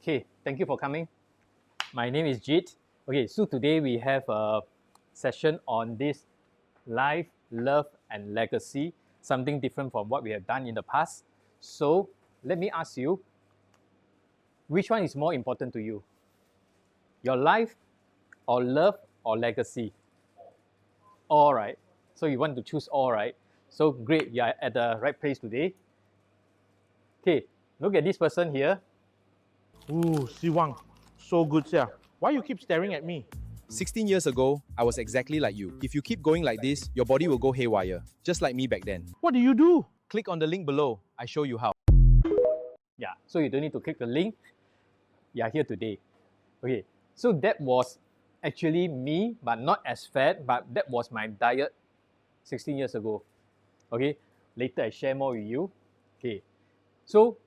Okay, thank you for coming. My name is Jit. Okay, so today we have a session on this life, love, and legacy, something different from what we have done in the past. So let me ask you, which one is more important to you? Your life, or love, or legacy? All right. So you want to choose all, right? So great, you are at the right place today. Okay, look at this person here. Ooh, Siwang. So good, sir. Why you keep staring at me? 16 years ago, I was exactly like you. If you keep going like this, your body will go haywire, just like me back then. What do you do? Click on the link below, I show you how. Yeah, so you don't need to click the link. You are here today. Okay, so that was actually me, but not as fat, but that was my diet 16 years ago. Okay, later I share more with you. Okay, so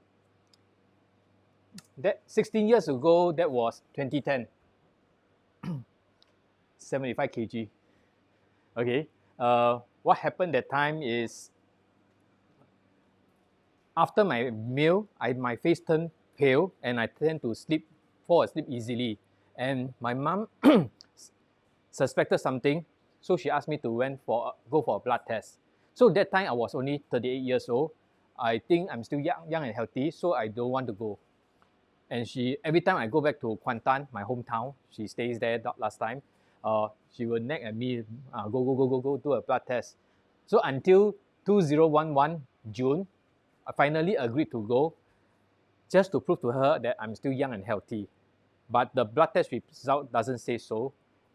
that 16 years ago, that was 2010, 75 kg. Okay, what happened that time is after my meal, my face turned pale and I tend to fall asleep easily. And my mom suspected something, so she asked me to go for a blood test. So that time I was only 38 years old. I think I'm still young and healthy, so I don't want to go. And every time I go back to Kuantan, my hometown, she stays there last time, she will nag at me, go, do a blood test. So until 2011 June, I finally agreed to go just to prove to her that I'm still young and healthy. But the blood test result doesn't say so.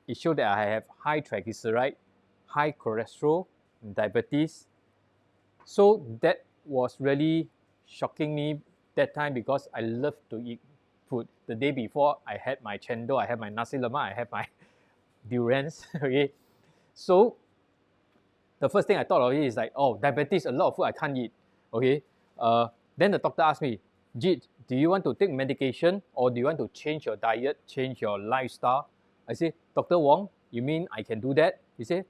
It showed that I have high triglyceride, high cholesterol, diabetes. So that was really shocking me that time because I love to eat food. The day before, I had my chendol, I had my nasi lemak, I had my durians. Okay, so the first thing I thought of it is like, oh, diabetes, a lot of food I can't eat. Okay, then the doctor asked me, Jit, do you want to take medication or do you want to change your diet, change your lifestyle? I say, Dr. Wong, you mean I can do that? He said,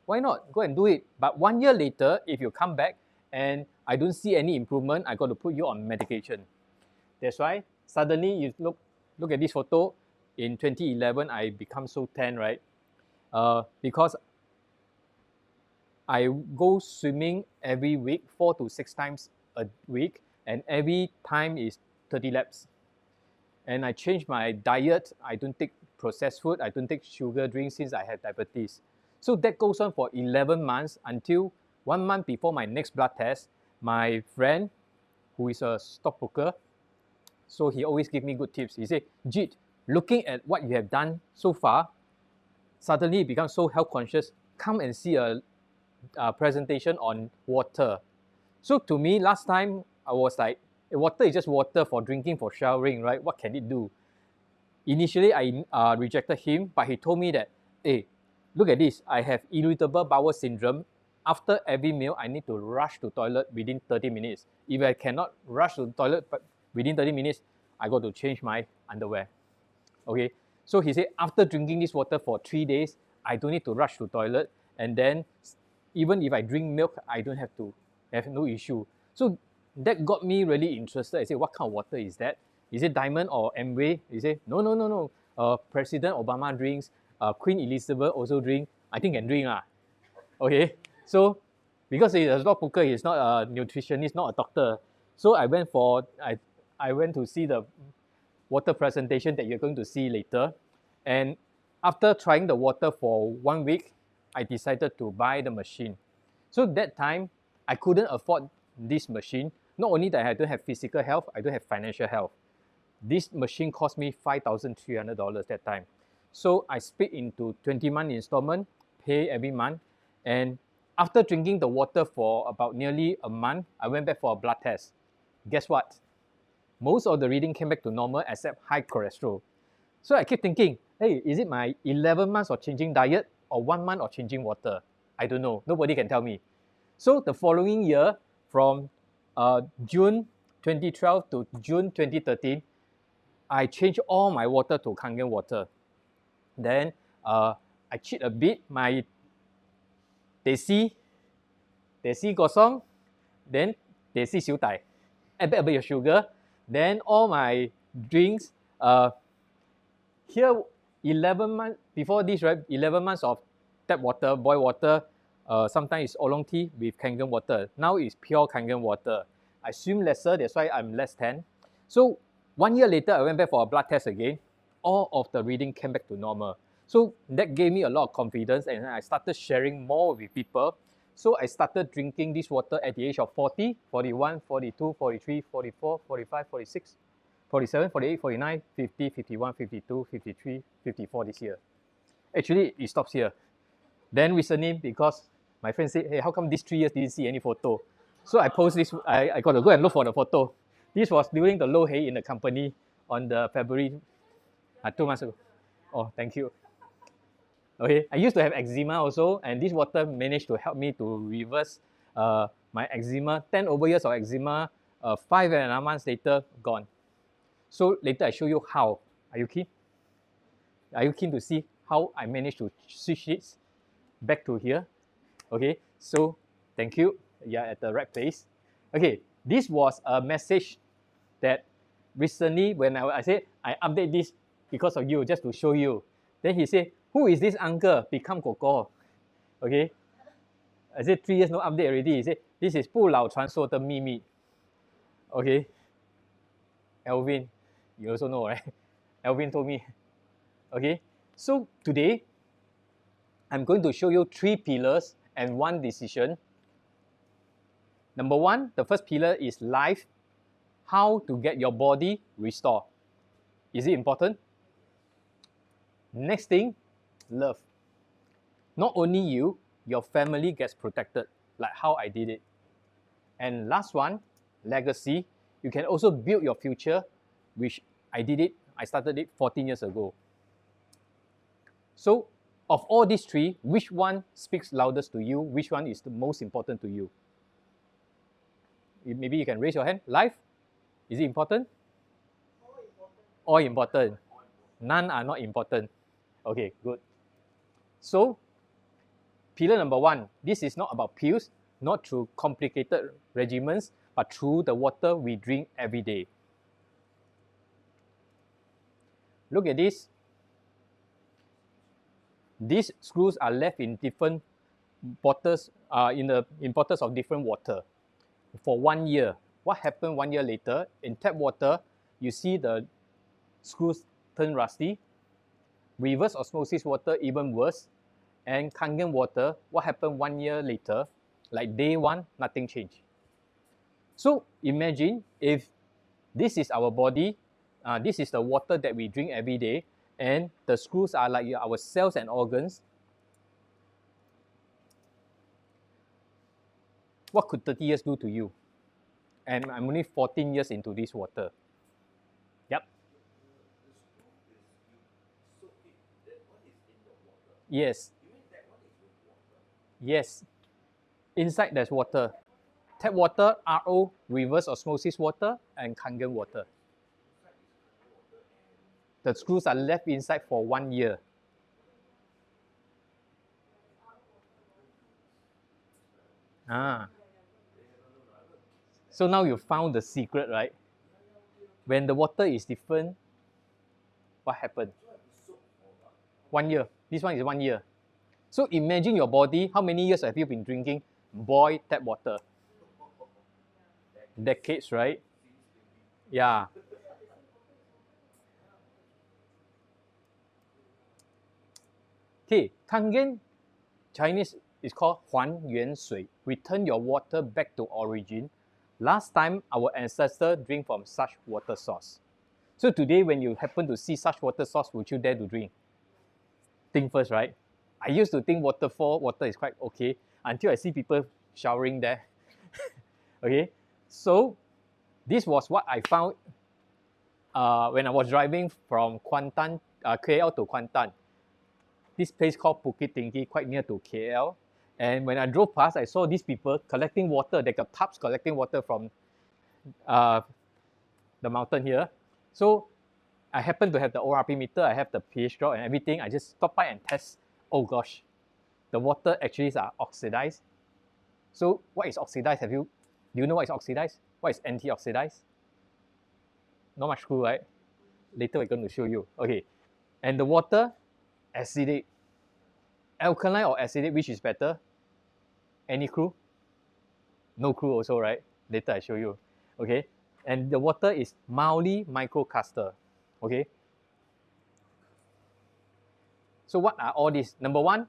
why not? Go and do it. But 1 year later, if you come back and I don't see any improvement, I got to put you on medication. That's why suddenly you look at this photo. In 2011, I become so tan, right? Because I go swimming every week, 4 to 6 times a week, and every time is 30 laps. And I changed my diet. I don't take processed food. I don't take sugar drinks since I have diabetes. So that goes on for 11 months until 1 month before my next blood test. My friend, who is a stockbroker, so he always give me good tips. He said, Jit, looking at what you have done so far, suddenly you become so health conscious. Come and see a presentation on water. So to me, last time I was like, water is just water for drinking, for showering, right? What can it do? Initially, I rejected him, but he told me that, hey, look at this. I have irritable bowel syndrome. After every meal, I need to rush to toilet within 30 minutes. If I cannot rush to the toilet within 30 minutes, I got to change my underwear. Okay, so he said, after drinking this water for 3 days, I don't need to rush to toilet. And then even if I drink milk, I don't have to have no issue. So that got me really interested. I said, what kind of water is that? Is it Diamond or Amway? He said, no. President Obama drinks, Queen Elizabeth also drink. I think can drink lah. Okay, so because he's a stockbroker, he's not a nutritionist, not a doctor. So I went to see the water presentation that you're going to see later. And after trying the water for 1 week, I decided to buy the machine. So that time, I couldn't afford this machine. Not only that I don't have physical health, I don't have financial health. This machine cost me $5,300 that time. So I split into 20-month installment, pay every month. And after drinking the water for about nearly a month, I went back for a blood test. Guess what? Most of the reading came back to normal except high cholesterol. So I keep thinking, hey, is it my 11 months of changing diet or 1 month of changing water? I don't know. Nobody can tell me. So the following year, from June 2012 to June 2013, I changed all my water to Kangen water. Then I cheat a bit. My Desi Gosong, then Desi Siu Dai. Add back a bit of sugar. Then all my drinks, Here, 11 months, before this, right, 11 months of tap water, boil water, sometimes it's oolong tea with Kangen water. Now it's pure Kangen water. I swim lesser, that's why I'm less tan. So 1 year later, I went back for a blood test again. All of the reading came back to normal. So that gave me a lot of confidence, and I started sharing more with people. So I started drinking this water at the age of 40, 41, 42, 43, 44, 45, 46, 47, 48, 49, 50, 51, 52, 53, 54 this year. Actually, it stops here. Then recently, because my friend said, hey, how come these 3 years didn't see any photo? So I post this, I got to go and look for the photo. This was during the low hay in the company on the February, 2 months ago. Oh, thank you. Okay, I used to have eczema also, and this water managed to help me to reverse my eczema. 10 over years of eczema, 5.5 months later, gone. So later I show you how. Are you keen? Are you keen to see how I managed to switch it back to here? Okay, so thank you. You're at the right place. Okay, this was a message that recently when I said I update this because of you, just to show you. Then he said, who is this uncle? Become Koko. Okay. I said 3 years no update already. He said, this is 不老传说的秘密. Okay. Alvin, you also know, right? Alvin told me. Okay. So today, I'm going to show you 3 pillars and 1 decision. Number 1, the first pillar is life. How to get your body restored. Is it important? Next thing, love. Not only you, your family gets protected, like how I did it. And last one, legacy. You can also build your future, which I did it. I started it 14 years ago. So, of all these 3, which one speaks loudest to you? Which one is the most important to you? Maybe you can raise your hand. Life? Is it important? All important. None are not important. Okay, good. So, pillar number 1, this is not about pills, not through complicated regimens, but through the water we drink every day. Look at this. These screws are left in different bottles, in bottles of different water for 1 year. What happened 1 year later? In tap water, you see the screws turn rusty. Reverse osmosis water, even worse. And Kangen water, what happened 1 year later? Like day 1, nothing changed. So imagine if this is our body, this is the water that we drink every day, and the screws are like our cells and organs. What could 30 years do to you? And I'm only 14 years into this water. Yep. Yes. Yes. Inside there's water. Tap water, RO, reverse osmosis water, and Kangen water. The screws are left inside for 1 year. So now you found the secret, right? When the water is different, what happened? 1 year. This one is 1 year. So imagine your body, how many years have you been drinking boiled tap water? Decades, right? Yeah. Okay, Kangen, Chinese is called 还原水. Return your water back to origin. Last time, our ancestors drink from such water source. So today, when you happen to see such water source, would you dare to drink? Think first, right? I used to think waterfall water is quite okay until I see people showering there. Okay, so this was what I found when I was driving from Kuantan, KL to Kuantan. This place called Bukit Tinggi, quite near to KL. And when I drove past, I saw these people collecting water. They got tubs collecting water from the mountain here. So I happen to have the ORP meter, I have the pH drop and everything. I just stop by and test. Oh gosh, the water actually are oxidized. So what is oxidized? Do you know what is oxidized? What is anti-oxidized? Not much clue, right? Later we're going to show you. Okay, and the water, acidic. Alkaline or acidic, which is better? Any clue? No clue also, right? Later I show you. Okay, and the water is mildly microcluster. Okay. So what are all these? Number one,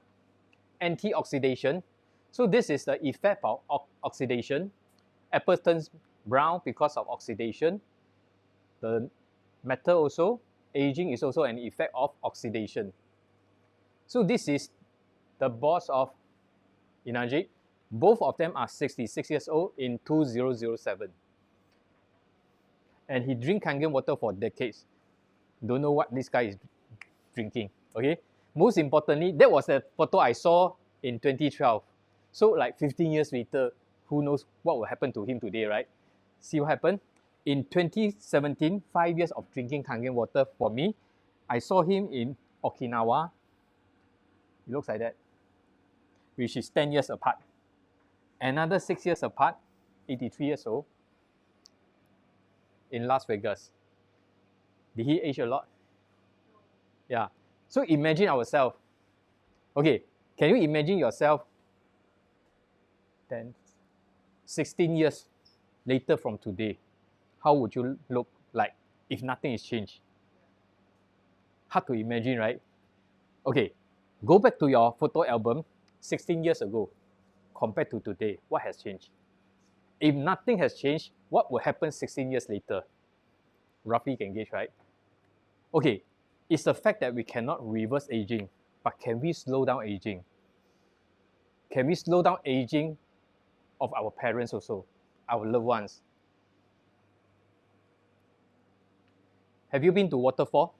antioxidation. So this is the effect of oxidation. Apple turns brown because of oxidation. The metal also, aging is also an effect of oxidation. So this is the boss of Inajit. Both of them are 66 years old in 2007. And he drink Kangen water for decades. Don't know what this guy is drinking. Okay. Most importantly, that was a photo I saw in 2012. So like 15 years later, who knows what will happen to him today, right? See what happened? In 2017, 5 years of drinking Kangen water for me, I saw him in Okinawa. It looks like that, which is 10 years apart. Another 6 years apart, 83 years old, in Las Vegas. Did he age a lot? Yeah. So imagine ourselves. Okay, can you imagine yourself 10, 16 years later from today? How would you look like if nothing is changed? Hard to imagine, right? Okay, go back to your photo album 16 years ago compared to today. What has changed? If nothing has changed, what will happen 16 years later? Roughly you can gauge, right? Okay, it's the fact that we cannot reverse aging, but can we slow down aging? Can we slow down aging of our parents also, our loved ones? Have you been to waterfall?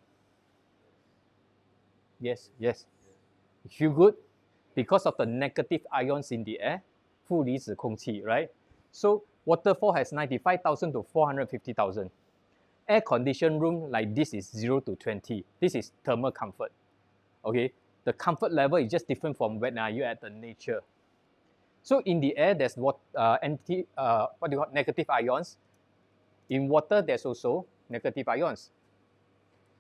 Yes, yes. You feel good because of the negative ions in the air, 负离子空气, right? So waterfall has 95,000 to 450,000. Air-conditioned room like this is 0 to 20. This is thermal comfort. Okay, the comfort level is just different from when are you at the nature. So in the air, there's negative ions. In water, there's also negative ions.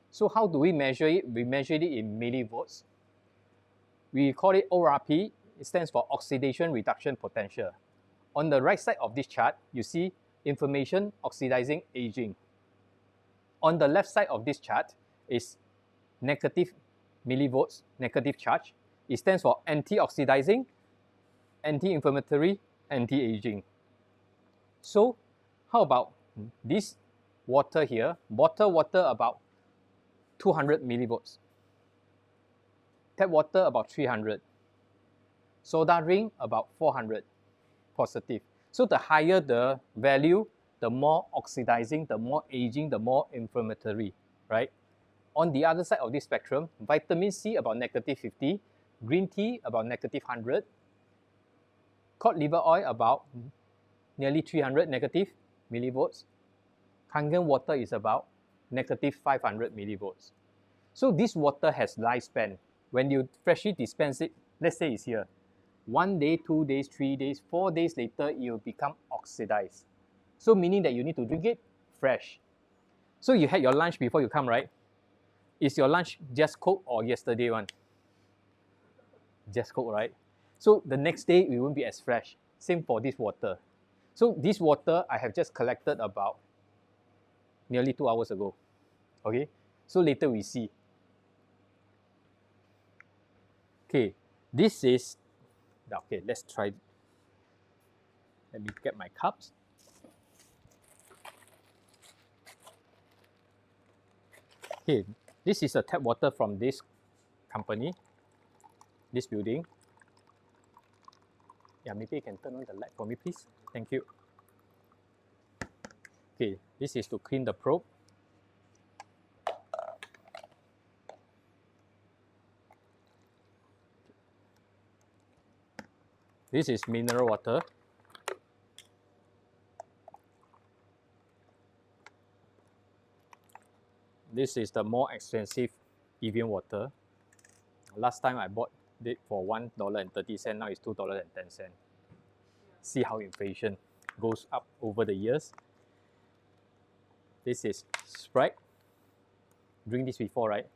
So how do we measure it? We measure it in millivolts. We call it ORP. It stands for oxidation reduction potential. On the right side of this chart, you see inflammation, oxidizing, aging. On the left side of this chart is negative millivolts, negative charge. It stands for anti-oxidizing, anti-inflammatory, anti-aging. So how about this water here? Bottled water about 200 millivolts. Tap water about 300. Soda drink about 400 positive. So the higher the value, the more oxidizing, the more aging, the more inflammatory, right? On the other side of this spectrum, vitamin C about negative 50, green tea about negative 100, cod liver oil about nearly 300 negative millivolts. Kangen water is about negative 500 millivolts. So this water has lifespan. When you freshly dispense it, let's say it's here, 1 day, 2 days, 3 days, 4 days later, it will become oxidized. So meaning that you need to drink it fresh. So you had your lunch before you come, right? Is your lunch just cooked or yesterday one? Just cooked, right? So the next day, it won't be as fresh. Same for this water. So this water, I have just collected about nearly 2 hours ago. Okay? So later we see. Okay, this is, okay, let's try. Let me get my cups. Okay, this is a tap water from this company, this building. Yeah, maybe you can turn on the light for me, please. Thank you. Okay, this is to clean the probe. This is mineral water. This is the more expensive Evian water. Last time I bought it for $1.30, now it's $2.10. See how inflation goes up over the years. This is Sprite. drink this before, right?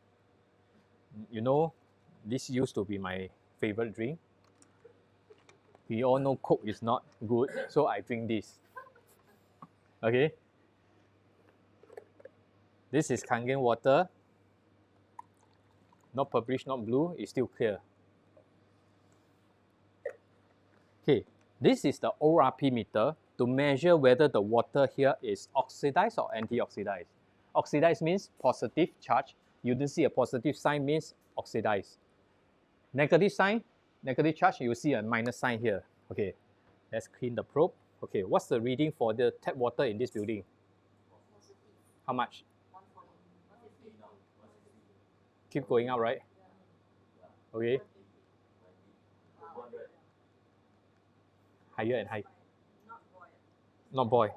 You know, this used to be my favorite drink. We all know Coke is not good, so I drink this. Okay. This is Kangen water. Not purplish, not blue, it's still clear. Okay, this is the ORP meter to measure whether the water here is oxidized or anti-oxidized. Oxidized means positive charge. You don't see a positive sign means oxidized. Negative sign, negative charge, you see a minus sign here. Okay, let's clean the probe. Okay, what's the reading for the tap water in this building? How much? Keep going up, right? Okay. Higher and higher. Not boil.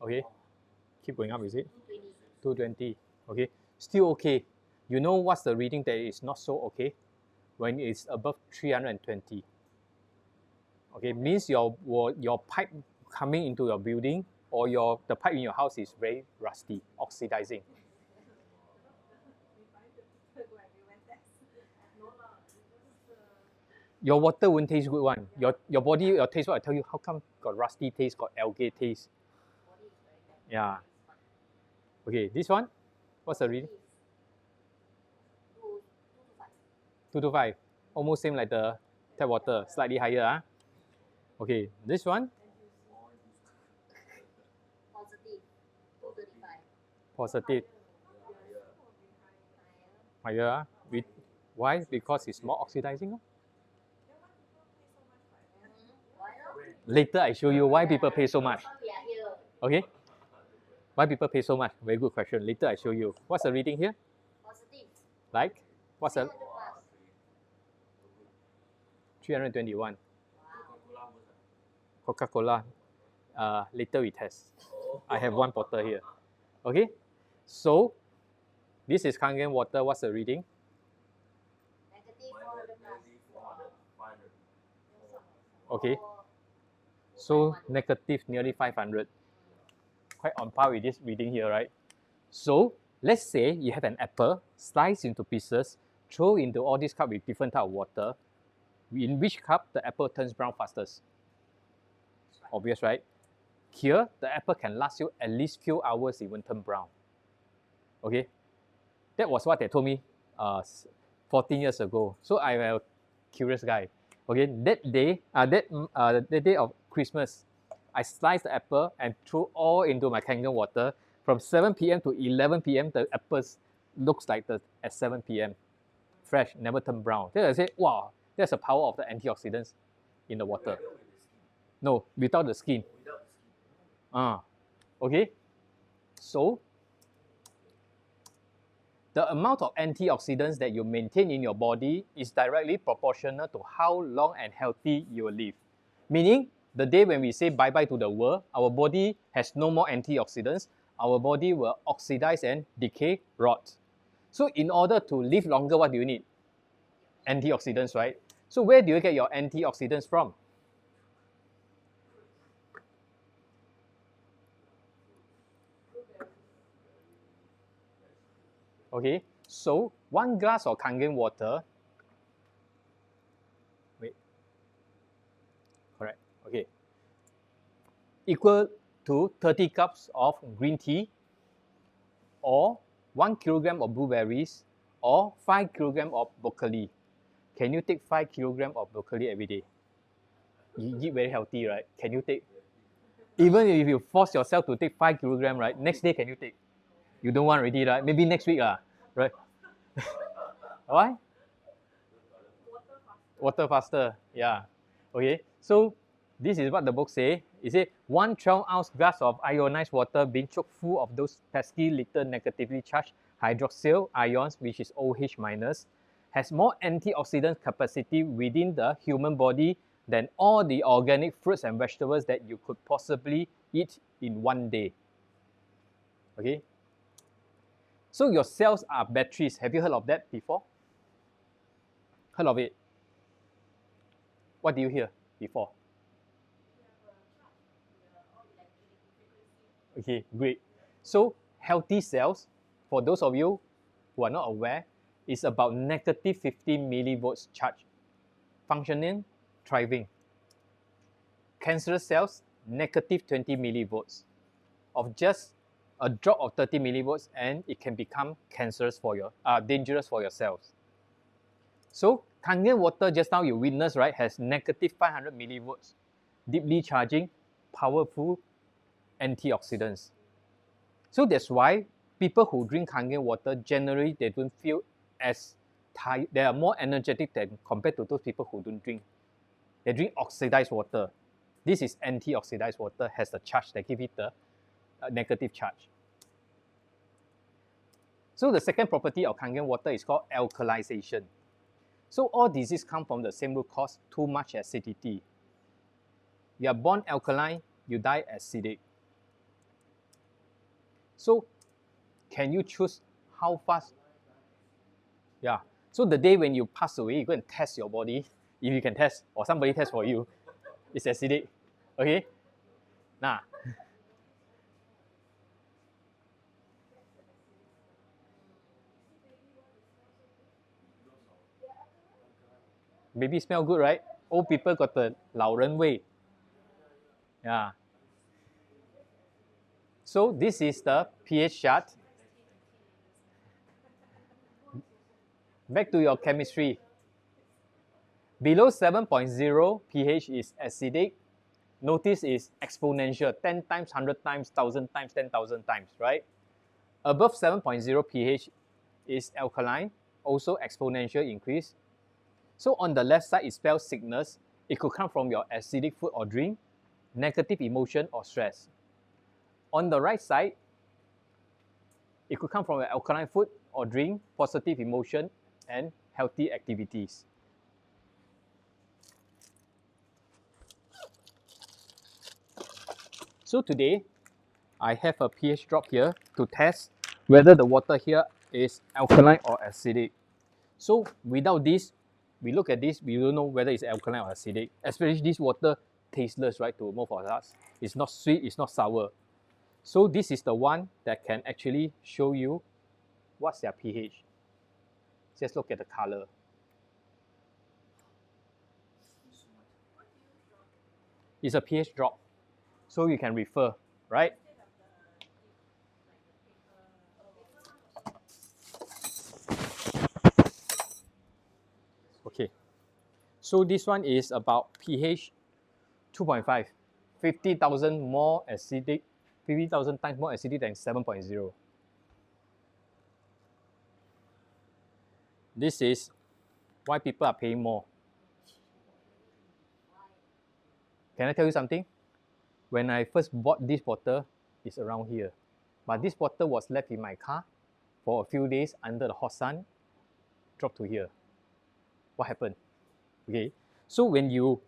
Okay. Keep going up, is it? 220. Okay. Still okay. You know what's the reading that is not so okay? When it's above 320. Okay, means your pipe coming into your building or the pipe in your house is very rusty, oxidizing. Your water won't taste good one. Your body, your taste what I tell you, how come got rusty taste, got algae taste? Yeah. Okay, this one, what's the reading? 2 to 5. Almost same like the tap water, slightly higher. Huh? Okay, this one? Positive. Higher. Why? Because it's more oxidizing. Later I show you why people pay so much. Okay? Why people pay so much? Very good question. Later I show you. What's the reading here? Like? What's the 321? Coca-Cola. Later we test. I have one bottle here. Okay? So, this is Kangen water. What's the reading? Okay. So, negative nearly 500. Quite on par with this reading here, right? So, let's say you have an apple, slice into pieces, throw into all these cups with different type of water. In which cup the apple turns brown fastest? Obvious, right? Here, the apple can last you at least few hours, it won't turn brown. Okay? That was what they told me 14 years ago. So I'm a curious guy. Okay, that day of Christmas, I sliced the apple and threw all into my Kangen water. From 7 p.m. to 11 p.m., the apples looks like at 7 p.m. Fresh, never turned brown. Then I said, wow, that's the power of the antioxidants in the water. No, without the skin. Okay. So, the amount of antioxidants that you maintain in your body is directly proportional to how long and healthy you will live. Meaning, the day when we say bye-bye to the world, our body has no more antioxidants, our body will oxidize and decay, rot. So in order to live longer, what do you need? Antioxidants, right? So where do you get your antioxidants from? Okay, so 1 glass of Kangen water, correct, okay, equal to 30 cups of green tea or 1 kilogram of blueberries or 5 kilogram of broccoli. Can you take 5 kilogram of broccoli every day? You eat very healthy, right? Can you take? Even if you force yourself to take 5 kilogram, right? Next day, can you take? You don't want already, right? Maybe next week, right? Why? Water faster, yeah. Okay, so this is what the book say. It says 1 12-ounce glass of ionized water being choked full of those pesky little negatively charged hydroxyl ions, which is OH minus, has more antioxidant capacity within the human body than all the organic fruits and vegetables that you could possibly eat in one day. Okay? So your cells are batteries. Have you heard of that before? Heard of it? What do you hear before? Okay, great. So healthy cells, for those of you who are not aware, is about negative 50 millivolts charge, functioning, thriving. Cancerous cells, negative 20 millivolts. Of just a drop of 30 millivolts, and it can become cancerous for your, dangerous for your cells. So Kangen water, just now you witnessed, right, has negative 500 millivolts, deeply charging, powerful antioxidants. So that's why people who drink Kangen water, generally they don't feel as tired. They are more energetic than compared to those people who don't drink. They drink oxidized water. This is antioxidized water, has the charge that give it the negative charge. So the second property of Kangen water is called alkalization. So all diseases come from the same root cause, too much acidity. You are born alkaline, you die acidic. So can you choose how fast? Yeah. So the day when you pass away, you go and test your body, if you can test, or somebody test for you, it's acidic. Okay? Nah. Baby smell good, right? Old people got the 老人味. Yeah. So this is the pH chart. Back to your chemistry. Below 7.0 pH is acidic. Notice is exponential, 10 times, 100 times, 1,000 times, 10,000 times, right? Above 7.0 pH is alkaline, also exponential increase. So on the left side, it spells sickness. It could come from your acidic food or drink, negative emotion or stress. On the right side, it could come from your alkaline food or drink, positive emotion, and healthy activities. So today, I have a pH drop here to test whether the water here is alkaline or acidic. So without this, we look at this, we don't know whether it's alkaline or acidic. Especially this water, tasteless, right, to most of us. It's not sweet, it's not sour. So this is the one that can actually show you what's their pH. Just look at the color. It's a pH drop, so you can refer, right? Okay, so this one is about pH 2.5, 50,000 more acidic, 50,000 times more acidic than 7.0. This is why people are paying more. Can I tell you something? When I first bought this bottle, it's around here. But this bottle was left in my car for a few days under the hot sun, dropped to here. What happened? Okay, so when you,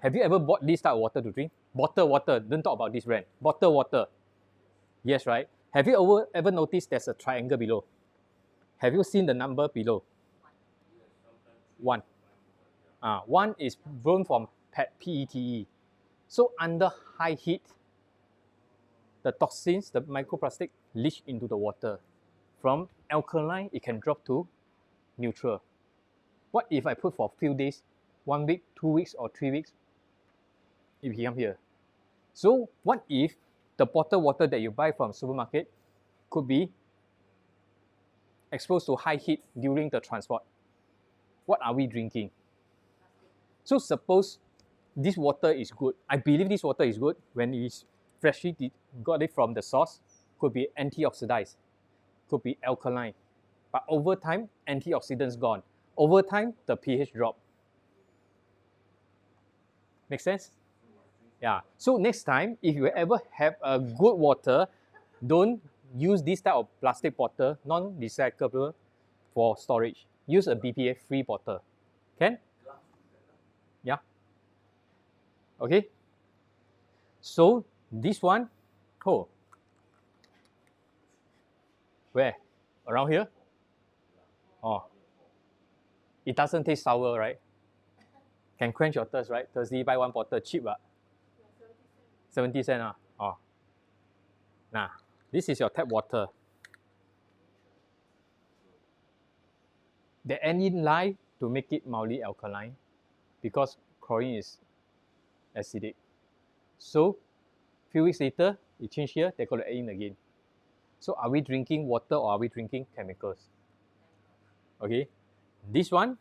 have you ever bought this type of water to drink? Bottled water, don't talk about this brand. Bottled water. Yes, right? Have you ever noticed there's a triangle below? Have you seen the number below? 1. One is grown from PETE. So under high heat, the toxins, the microplastic, leach into the water. From alkaline, it can drop to neutral. What if I put for a few days, 1 week, 2 weeks, or 3 weeks? It become here. So what if the bottled water that you buy from supermarket could be exposed to high heat during the transport? What are we drinking? So suppose this water is good. I believe this water is good when it's freshly got it from the source. Could be antioxidized, could be alkaline. But over time, antioxidants gone. Over time, the pH drop. Make sense? Yeah. So next time, if you ever have a good water, don't use this type of plastic bottle, non-recyclable, for storage. Use a BPA-free bottle. Can? Yeah. Okay. So this one, oh, where? Around here? Oh, it doesn't taste sour, right? Can quench your thirst, right? Thursday buy one bottle cheap, 70 cents. Oh, nah. This is your tap water. There any lie to make it mildly alkaline because chlorine is acidic. So, few weeks later, you change here, they got to add in again. So, are we drinking water or are we drinking chemicals? Okay, this one,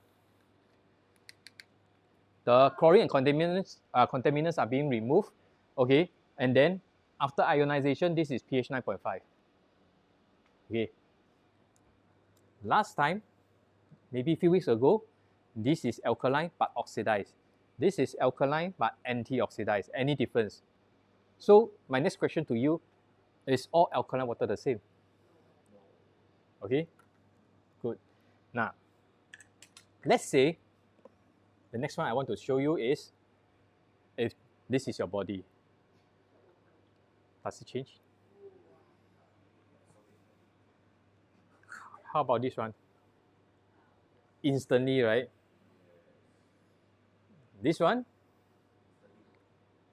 the chlorine and contaminants are being removed. Okay, and then after ionization, this is pH 9.5. Okay, last time, maybe a few weeks ago, this is alkaline but oxidized. This is alkaline but antioxidized. Any difference? So my next question to you is all alkaline water the same? Okay, good. Now, let's say the next one I want to show you is if this is your body. Does it change? How about this one? Instantly, right? This one,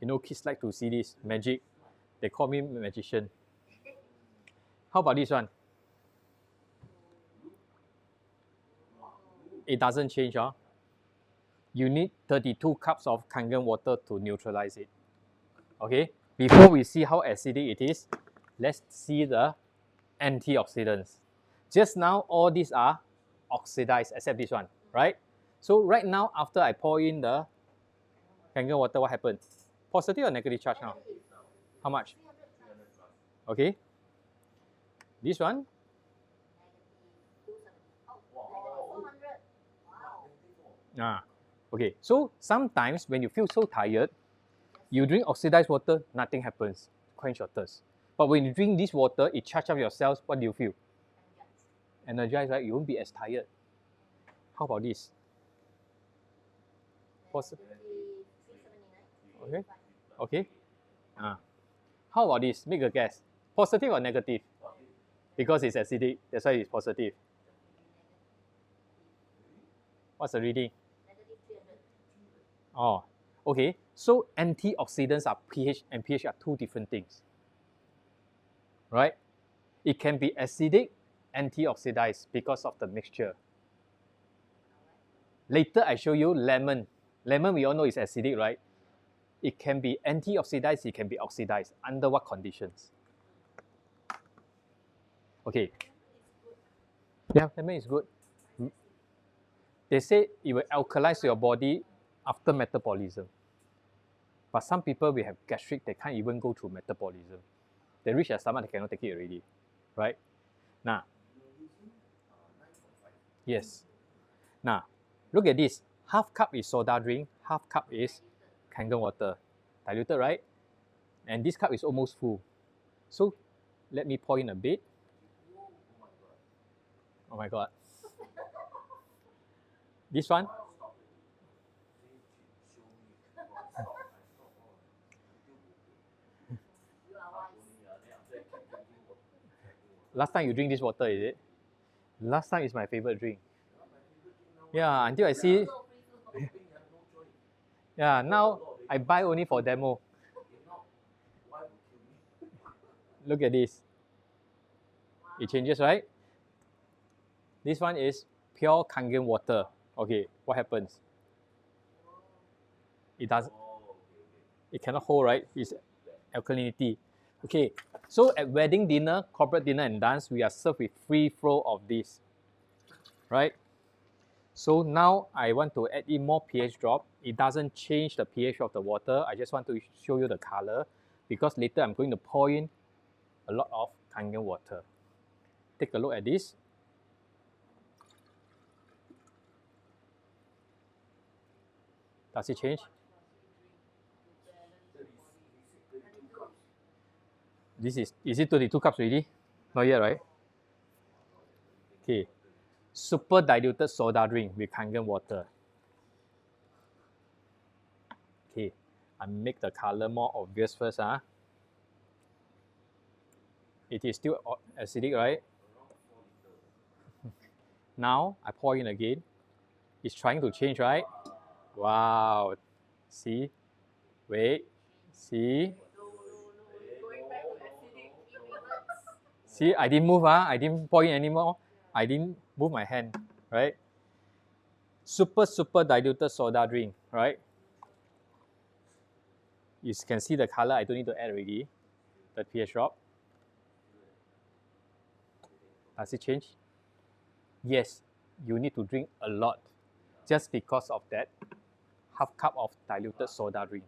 you know, kids like to see this magic. They call me magician. How about this one? It doesn't change, huh? You need 32 cups of Kangen water to neutralize it. Okay, before we see how acidic it is, let's see the antioxidants. Just now, all these are oxidized except this one, right? So right now, after I pour in the Kangen water, what happened? Positive or negative charge now? How much? Okay. This one? Okay. So sometimes when you feel so tired, you drink oxidized water, nothing happens. Quench your thirst. But when you drink this water, it charges up your cells. What do you feel? Energized, right? You won't be as tired. How about this? Okay. Okay. How about this? Make a guess. Positive or negative? Because it's acidic, that's why it's positive. What's the reading? Oh, okay. So antioxidants are pH and pH are two different things. Right? It can be acidic, antioxidized because of the mixture. Later I show you lemon. Lemon we all know is acidic, right? It can be antioxidized, it can be oxidized. Under what conditions? Okay. Yeah, lemon is good. They say it will alkalize your body after metabolism. But some people will have gastric, they can't even go through metabolism. They reach their stomach, they cannot take it already. Right? Now, yes. Now, look at this. Half cup is soda drink, half cup is Kangen water. Diluted, right? And this cup is almost full. So, let me pour in a bit. Oh my God. This one? Last time you drink this water, is it? Last time is my favorite drink. Yeah, until I see. Yeah, now I buy only for demo. Look at this. It changes, right? This one is pure Kangen water. Okay, what happens? It does. It cannot hold, right? It's alkalinity. Okay, so at wedding dinner, corporate dinner and dance, we are served with free flow of this, right? So now I want to add in more pH drop. It doesn't change the pH of the water. I just want to show you the color because later I'm going to pour in a lot of Kangen water. Take a look at this. Does it change? This is it 32 cups already? Not yet, right? Okay. Super diluted soda drink with Kangen water. Okay. I make the color more obvious first. It is still acidic, right? Now I pour in again. It's trying to change, right? Wow. See? Wait. See? See, I didn't move, I didn't point anymore. I didn't move my hand, right? Super diluted soda drink, right? You can see the color. I don't need to add already. The pH drop. Does it change? Yes, you need to drink a lot just because of that half cup of diluted soda drink.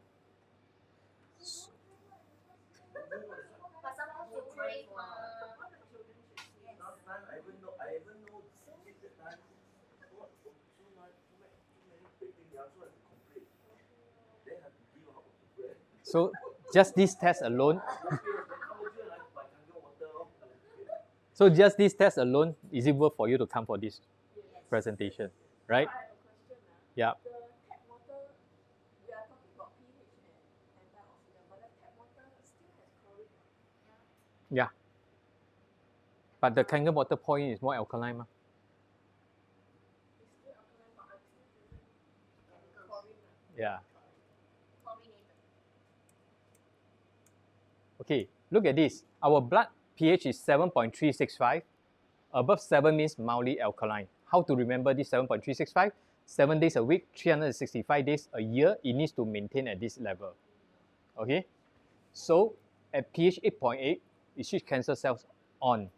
So just this test alone, so just this test alone, is it worth for you to come for this presentation, right? Yeah. Yeah. But the Kangen water point is more alkaline. Yeah. Okay, look at this. Our blood pH is 7.365. Above 7 means mildly alkaline. How to remember this 7.365? 7 days a week, 365 days a year, it needs to maintain at this level. Okay? So, at pH 8.8, it switch cancer cells on.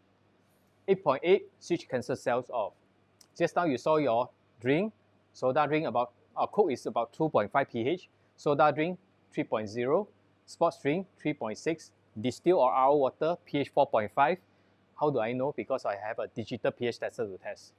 8.8, switch cancer cells off. Just now you saw your drink, soda drink about, Coke is about 2.5 pH, soda drink 3.0, sports drink 3.6, distill or RO water pH 4.5. How do I know? Because I have a digital pH tester to test.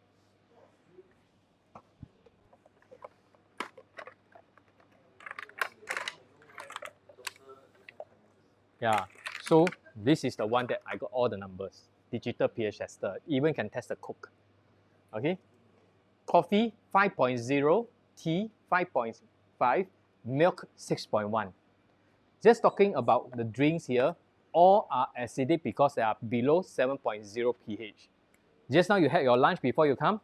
Yeah, so this is the one that I got all the numbers. Digital pH tester, even can test the Coke. Okay, coffee 5.0, tea 5.5, milk 6.1. Just talking about the drinks here, all are acidic because they are below 7.0 pH. Just now you had your lunch before you come.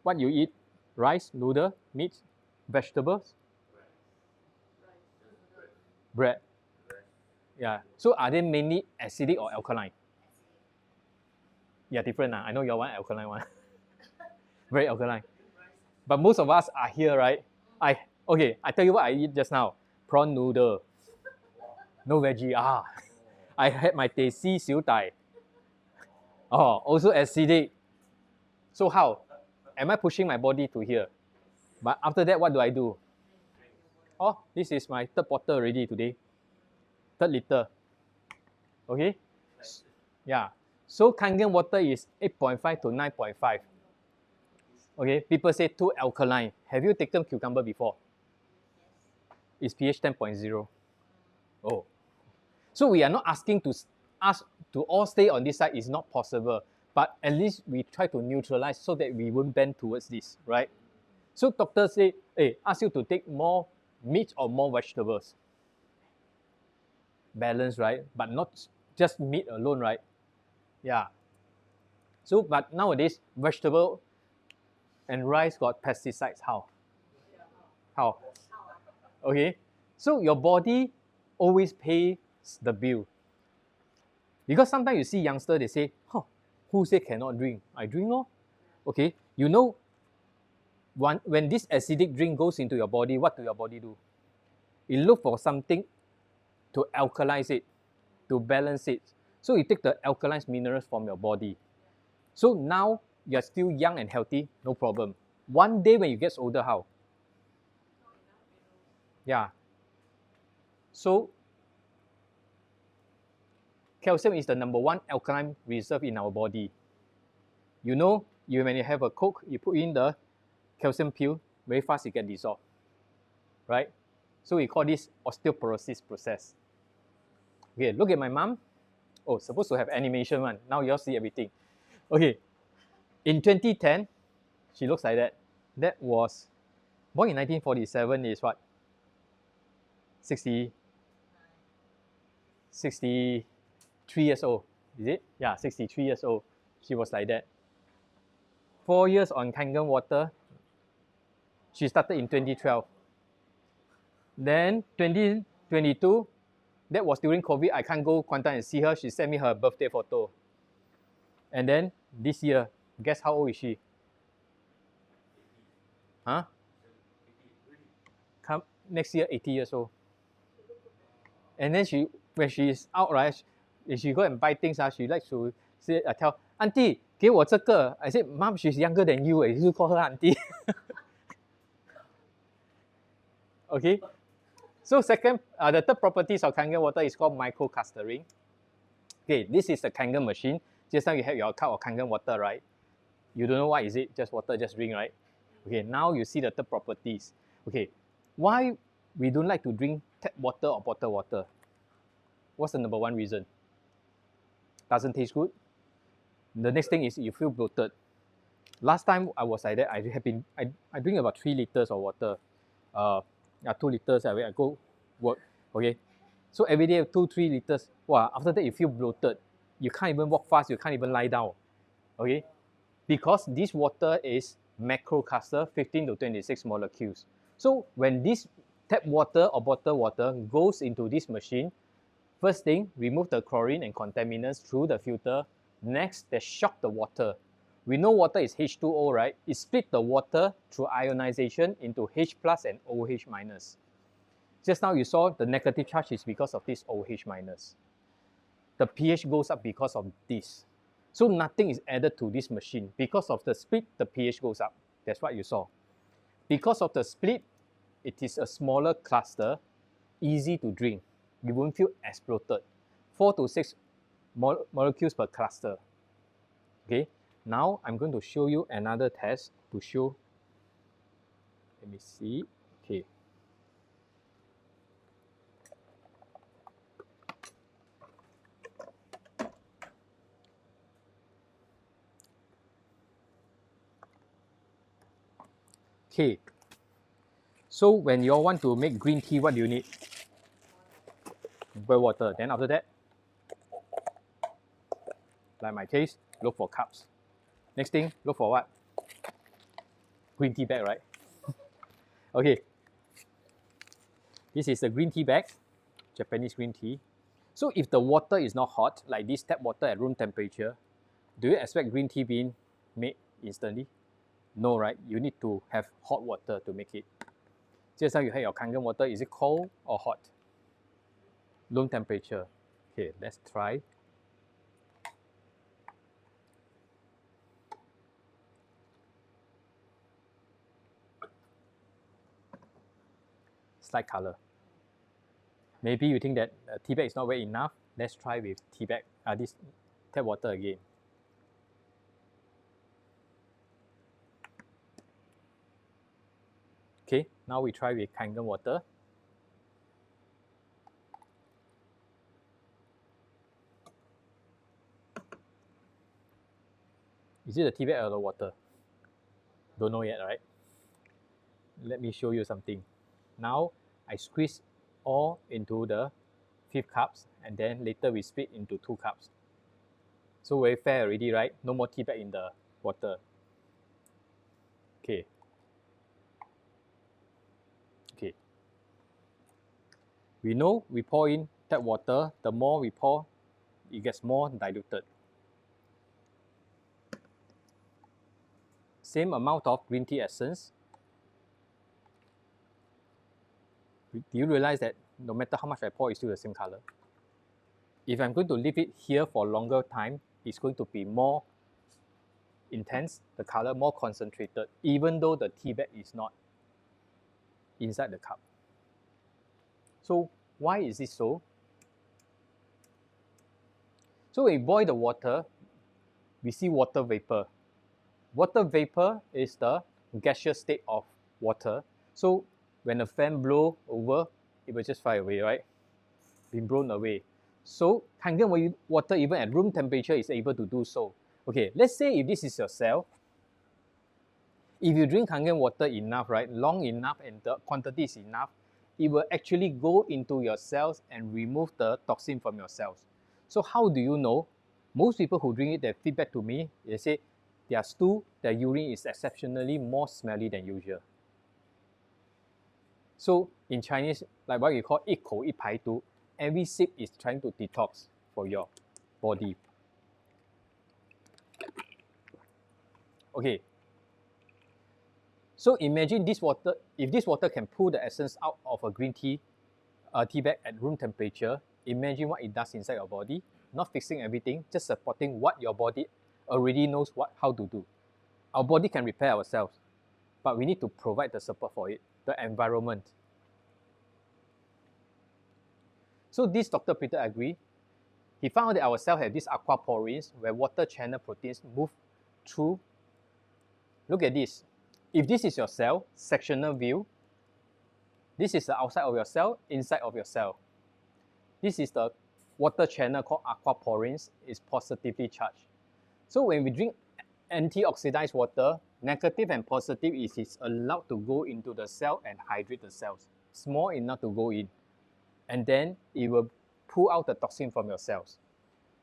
What you eat? Rice, noodle, meat, vegetables, bread. Yeah. So are they mainly acidic or alkaline? Yeah, different. I know your one alkaline one. Very alkaline. But most of us are here, right? I tell you what I eat just now. Prawn noodle. No veggie. I had my teh si siu dai. Oh, also acidic. So how? Am I pushing my body to here? But after that, what do? Oh, this is my third bottle already today. 3 liter. Okay? Yeah. So Kangen water is 8.5 to 9.5. Okay, people say too alkaline. Have you taken cucumber before? It's pH 10.0. Oh. So we are not asking to ask to all stay on this side. It's not possible. But at least we try to neutralize so that we won't bend towards this, right? So doctors say, hey, ask you to take more meat or more vegetables. Balance, right? But not just meat alone, right? Yeah. So, but nowadays, vegetable and rice got pesticides. How? How? Okay. So your body always pays the bill. Because sometimes you see youngsters, they say, who say cannot drink? I drink, no? Okay. You know, when this acidic drink goes into your body, what do your body do? It look for something to alkalize it, to balance it. So you take the alkalized minerals from your body. So now you're still young and healthy, no problem. One day when you get older, how? Yeah. So calcium is the number 1 alkaline reserve in our body. You know, when you have a Coke, you put in the calcium pill, very fast it gets dissolved. Right? So we call this osteoporosis process. Okay, look at my mom. Oh, supposed to have animation one. Now you all see everything. Okay. In 2010, she looks like that. That was born in 1947 is what? 63 years old. Is it? Yeah, 63 years old. She was like that. 4 years on Kangen water. She started in 2012. Then 2022, That was during COVID. I can't go Kuantan and see her. She sent me her birthday photo. And then this year, guess how old is she? Huh? Come next year, 80 years old. And then when she's out, right, if she go and buy things, she likes to say, I tell auntie, 给我这个. I said, Mom, she's younger than you. You call her auntie. Okay. So the third properties of Kangen water is called microclustering. Okay, this is the Kangen machine. Just now you have your cup of Kangen water, right? You don't know what is it, just water, just drink, right? Okay, now you see the third properties. Okay, why we don't like to drink tap water or bottled water? What's the number one reason? Doesn't taste good. The next thing is you feel bloated. Last time I was like that, I drink about 3 liters of water. 2 liters, I go work, okay? So every day 2-3 liters. Wow, after that you feel bloated. You can't even walk fast, you can't even lie down, okay? Because this water is macrocluster, 15 to 26 molecules. So when this tap water or bottled water goes into this machine, first thing, remove the chlorine and contaminants through the filter. Next, they shock the water. We know water is H2O, right? It split the water through ionization into H plus and OH minus. Just now you saw the negative charge is because of this OH minus. The pH goes up because of this. So nothing is added to this machine. Because of the split, the pH goes up. That's what you saw. Because of the split, it is a smaller cluster, easy to drink. You won't feel as bloated. 4 to 6 molecules per cluster. Okay, now I'm going to show you another test to show. Let me see. Okay. Okay. So when you all want to make green tea, what do you need? Boil water. Then after that, like my case, look for cups. Next thing, look for what? Green tea bag, right? Okay. This is the green tea bag, Japanese green tea. So if the water is not hot, like this tap water at room temperature, do you expect green tea being made instantly? No, right? You need to have hot water to make it. Just now you have your Kangen water, is it cold or hot? Room temperature. Okay, let's try. Slight color. Maybe you think that tea bag is not wet enough. Let's try with tea bag, this tap water again. Okay, now we try with Kangen water. Is it the tea bag or the water? Don't know yet, right? Let me show you something. Now I squeeze all into the 5 cups and then later we split into 2 cups. So very fair already, right? No more tea bag in the water. Okay. Okay. We know we pour in tap water, the more we pour, it gets more diluted. Same amount of green tea essence. Do you realize that no matter how much I pour, it's still the same color? If I'm going to leave it here for a longer time, it's going to be more intense, the color more concentrated, even though the tea bag is not inside the cup. So why is this so? So when we boil the water, we see water vapor. Water vapor is the gaseous state of water. So when a fan blows over, it will just fly away, right? Been blown away. So Kangen water, even at room temperature, is able to do so. Okay, let's say if this is your cell, if you drink Kangen water enough, right, long enough and the quantity is enough, it will actually go into your cells and remove the toxin from your cells. So how do you know? Most people who drink it, they feedback to me, they say their stool, their urine is exceptionally more smelly than usual. So in Chinese, like what you call 一口一排毒, every sip is trying to detox for your body. Okay. So imagine this water, if this water can pull the essence out of a green tea, tea bag at room temperature, imagine what it does inside your body. Not fixing everything, just supporting what your body already knows how to do. Our body can repair ourselves, but we need to provide the support for it, the environment. So this Dr. Peter agreed. He found that our cells have these aquaporins where water channel proteins move through. Look at this. If this is your cell, sectional view, this is the outside of your cell, inside of your cell. This is the water channel called aquaporins, is positively charged. So when we drink antioxidized water, negative and positive is allowed to go into the cell and hydrate the cells, small enough to go in. And then it will pull out the toxin from your cells.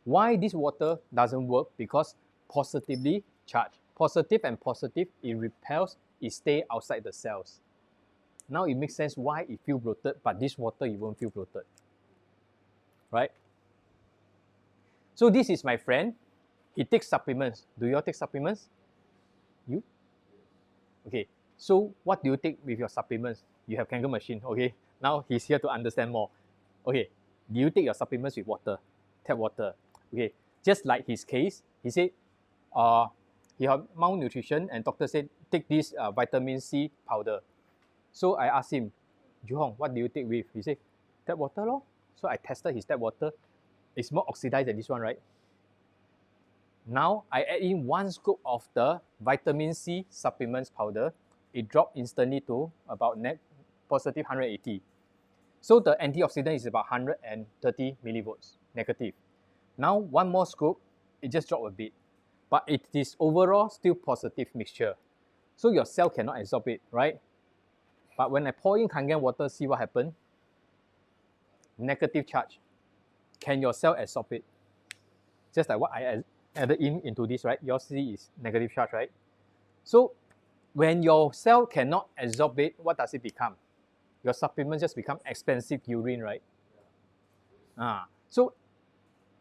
Why this water doesn't work? Because positively charged. Positive and positive, it repels, it stays outside the cells. Now it makes sense why it feels bloated, but this water you won't feel bloated. Right? So this is my friend. He takes supplements. Do you all take supplements? You? Okay. So what do you take with your supplements? You have Kangen machine. Okay. Now he's here to understand more. Okay. Do you take your supplements with water? Tap water. Okay. Just like his case, he said he had malnutrition and doctor said take this vitamin C powder. So I asked him, Juhong, what do you take with? He said, tap water lor. So I tested his tap water. It's more oxidized than this one, right? Now I add in 1 scoop of the vitamin C supplements powder. It dropped instantly to about positive 180. So the antioxidant is about 130 millivolts, negative. Now 1 more scoop, it just dropped a bit. But it is overall still positive mixture. So your cell cannot absorb it, right? But when I pour in Kangen water, see what happened? Negative charge. Can your cell absorb it? Just like what I added into this, right? Your C is negative charge, right? So when your cell cannot absorb it, what does it become? Your supplement just become expensive urine, right? So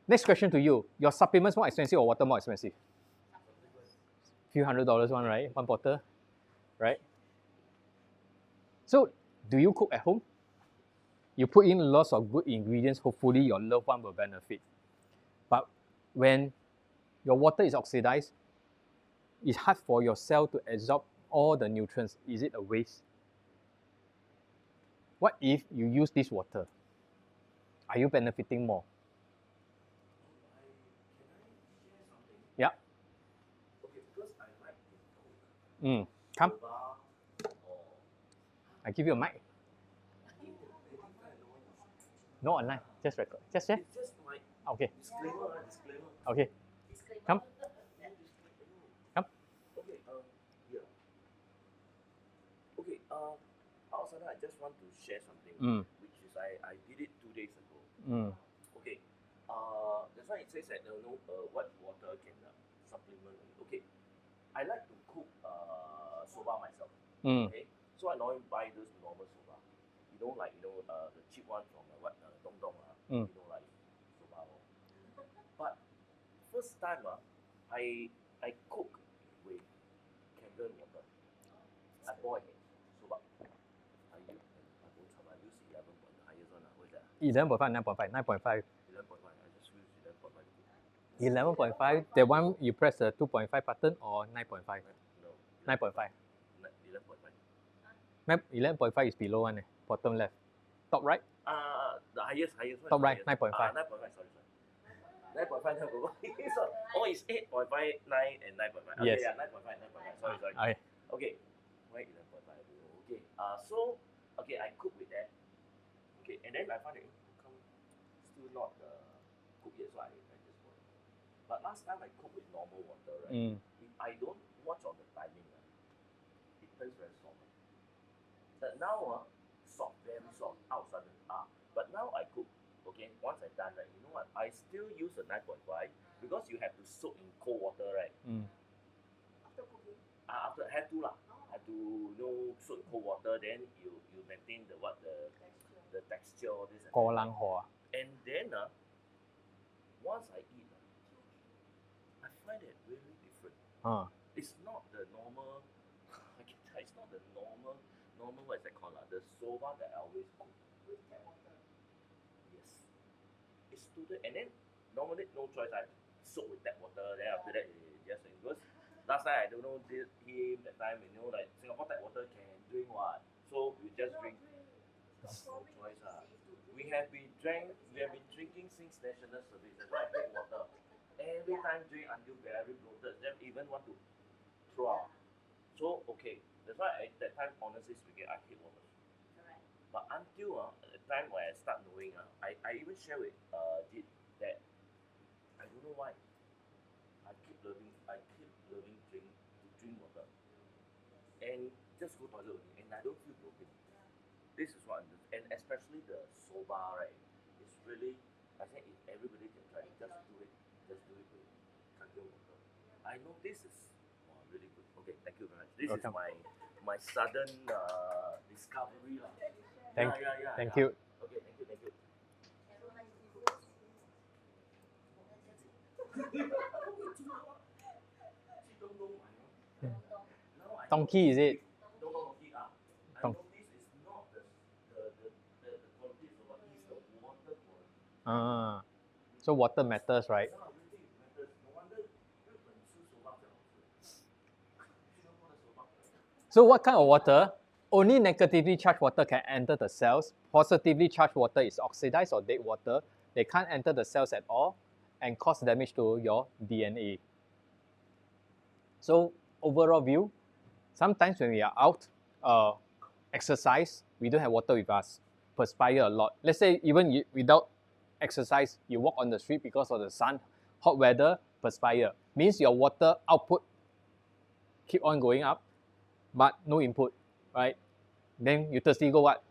next question to you. Your supplements more expensive or water more expensive? Few $100s one, right? 1 bottle, right? So do you cook at home? You put in lots of good ingredients, hopefully your loved one will benefit. But when your water is oxidized, it's hard for your cell to absorb all the nutrients. Is it a waste? What if you use this water? Are you benefiting more? Yeah. Okay, because I like to cook. Come. Soba or I give you a mic. No online. Just record. Just share. it's just my Okay. disclaimer. Okay. Come. Come. Okay, yeah. Okay, outside I just want to share something, which is I did it 2 days ago. Okay, that's why it says that what water can supplement. Okay, I like to cook soba myself. Okay, so I normally buy those normal soba. Like the cheap one from Dong Dong like soba. But first time I cook with Kangen water. I boil soba. I use 11 point the highest one. What is that? 11.5, 9.5, 9.5. 11.5. I just use 11.5. 11.5, the one you press the 2.5 button or 9.5? No. 9.5. 11.5. 11.5 is below one, bottom left. Top right? The highest one. Top right, 9.5. 9.5, sorry. 9.5, 9.5. So, it's 8.5, 9 and 9.5. Okay, Yes. yeah, 9.5. Sorry. Okay. Okay, why 11.5? Okay, so, I cook with that. Okay, and then I find it still not cooked yet, so I just boil. But last time I cooked with normal water, right? If I don't watch on the timing, it turns very soft. But now, soft, very soft, outside. But now I cook, okay, once I done, right, you know what? I still use a 9.5 because you have to soak in cold water, right? After cooking? After, have to soak in cold water, then you maintain the texture, all this. 過冷河啊 And then once I eat, I find it really different. It's not the normal. I can tell it's not the normal what is that called? The soba that I always cook. Yes. It's totally, and then normally no choice. I soak with tap water. Then after that, just because last time I don't know him that time. Like Singapore tap water can drink what, so we just drink. No choice. We have been drinking since national service. That's why I hate water. Every time drink until very bloated. Then even want to throw out. So okay, that's why that time honestly speaking, I hate water. But until the time when I start knowing, I even share with Jit that I don't know why I keep loving drink water and just go toilet only and I don't feel bloated. This is what I'm doing. And especially the soba, right? It's really, I think if everybody can try it, just do it. Just do it with kangen water. I know this is really good. Okay, thank you very much. This is my sudden discovery. Thank you. Okay, thank you. Donkey, is it? No, donkey. I know this is not the quality of what is the water quality. So water matters, right? Yeah, really matters. No wonder 日本吃手法这样好吃。 Singapore 的手法 So what kind of water? Only negatively charged water can enter the cells. Positively charged water is oxidized or dead water. They can't enter the cells at all and cause damage to your DNA. So overall view, sometimes when we are out, exercise, we don't have water with us, perspire a lot. Let's say even without exercise, you walk on the street because of the sun, hot weather, perspire. Means your water output keep on going up, but no input, right? Then you thirsty, go what?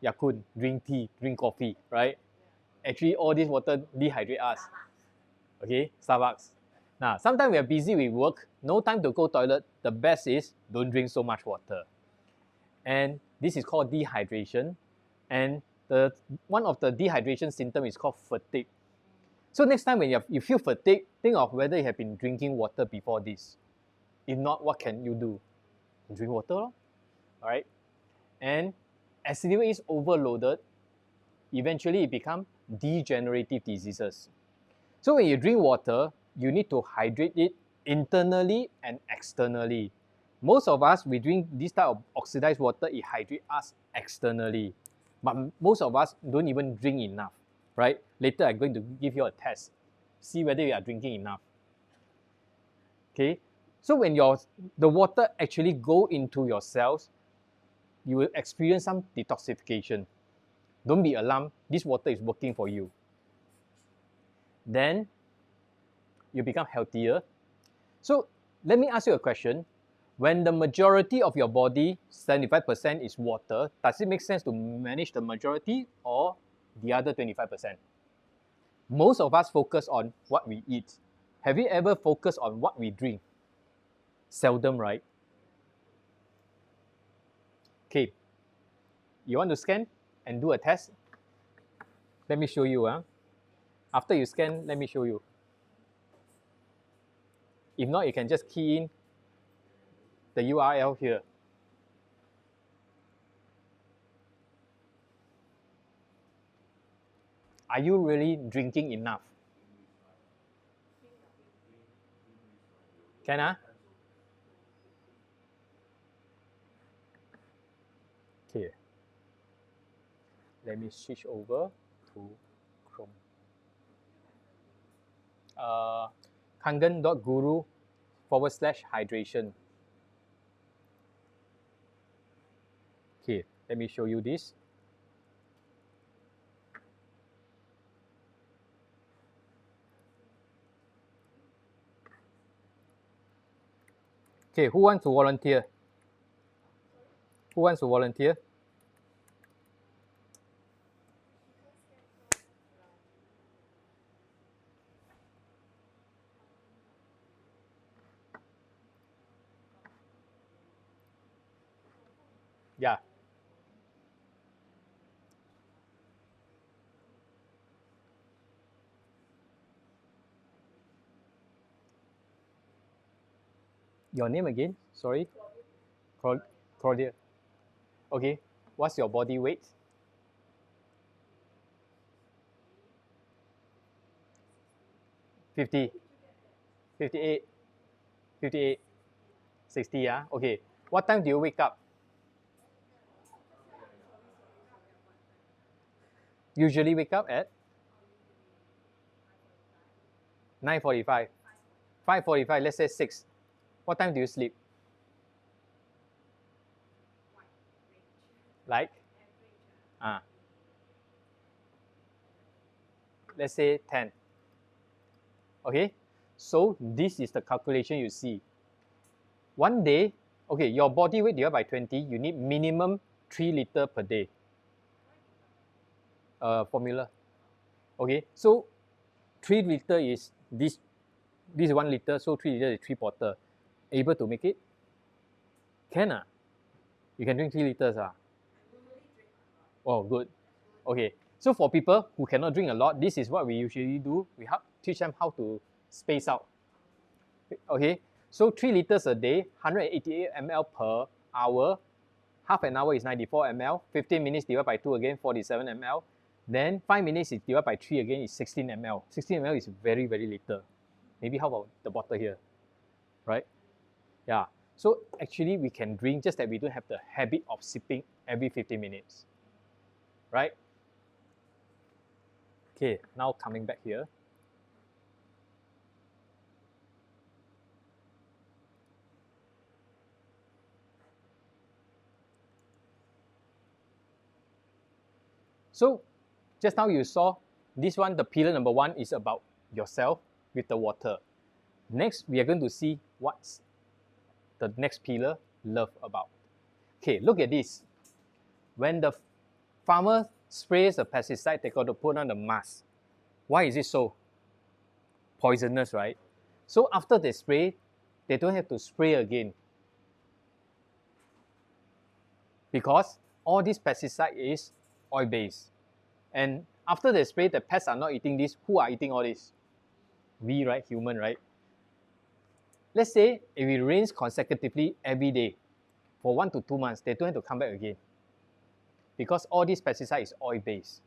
Yakun, drink tea, drink coffee, right? Actually, all this water dehydrate us. Okay, Starbucks. Now, sometimes we are busy with work, no time to go toilet. The best is don't drink so much water. And this is called dehydration. And one of the dehydration symptoms is called fatigue. So next time when you feel fatigue, think of whether you have been drinking water before this. If not, what can you do? Drink water, all right? And as the liver is overloaded, eventually it becomes degenerative diseases. So when you drink water, you need to hydrate it internally and externally. Most of us, we drink this type of oxidized water, it hydrates us externally. But most of us don't even drink enough, right? Later I'm going to give you a test. See whether you are drinking enough. Okay? So when the water actually go into your cells, you will experience some detoxification. Don't be alarmed, this water is working for you. Then you become healthier. So let me ask you a question. When the majority of your body, 75% is water, does it make sense to manage the majority or the other 25%? Most of us focus on what we eat. Have you ever focused on what we drink? Seldom, right? Okay, you want to scan and do a test? Let me show you. After you scan, let me show you. If not, you can just key in the URL here. Are you really drinking enough? Can? Okay. Let me switch over to Chrome. Kangen.guru/hydration. Okay, let me show you this. Okay, who wants to volunteer? Who wants to volunteer? Yeah. Your name again? Sorry? Claudia. Okay. What's your body weight? 50, 58, 58, 60, yeah? Okay. What time do you wake up? Usually wake up at 9:45. 5:45, let's say 6. What time do you sleep? Like? Ah. Let's say 10. Okay? So this is the calculation you see. One day, okay, your body weight divided by 20, you need minimum 3 liter per day. Formula. Okay, so 3 liter is this is 1 liter, so 3 liter is 3 quarter. Able to make it? Can ah. You can drink 3 liters ah. Oh, good. Okay, so for people who cannot drink a lot, this is what we usually do. We teach them how to space out. Okay, so 3 liters a day, 188 ml per hour. Half an hour is 94 ml. 15 minutes divided by 2 again, 47 ml. Then 5 minutes is divided by 3 again is 16 ml. 16 ml is very, very little. Maybe how about the bottle here, right? Yeah. So actually we can drink, just that we don't have the habit of sipping every 15 minutes, right? Okay, now coming back here. So just now you saw this one, the pillar number 1 is about yourself with the water. Next, we are going to see what's the next pillar, love, about. Okay, look at this. When the farmer sprays a pesticide, they got to put on the mask. Why is it so? Poisonous, right? So after they spray, they don't have to spray again. Because all this pesticide is oil-based. And after they spray, the pests are not eating this. Who are eating all this? We, right? Human, right? Let's say if it rains consecutively every day for 1 to 2 months, they don't have to come back again. Because all this pesticide is oil-based.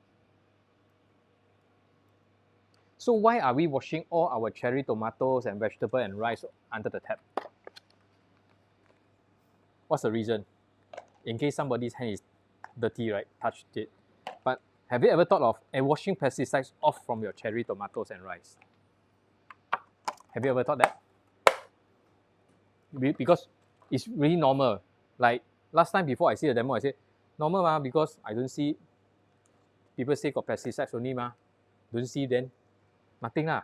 So why are we washing all our cherry tomatoes and vegetable and rice under the tap? What's the reason? In case somebody's hand is dirty, right? Touched it. But have you ever thought of washing pesticides off from your cherry tomatoes and rice? Have you ever thought that? Because it's really normal. Like last time before I see the demo, I said, normal because I don't see, people say got pesticides only don't see then, nothing lah.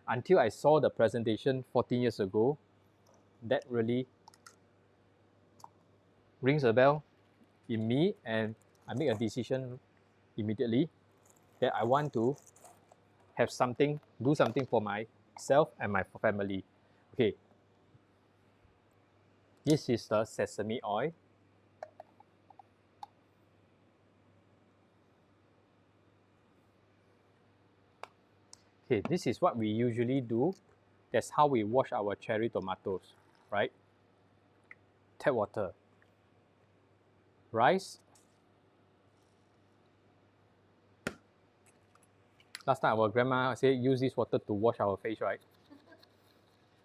Until I saw the presentation 14 years ago, that really rings a bell in me, and I make a decision immediately that I want to have something, do something for myself and my family. Okay, this is the sesame oil. Okay, this is what we usually do. That's how we wash our cherry tomatoes, right? Tap water. Rice. Last time our grandma said use this water to wash our face, right?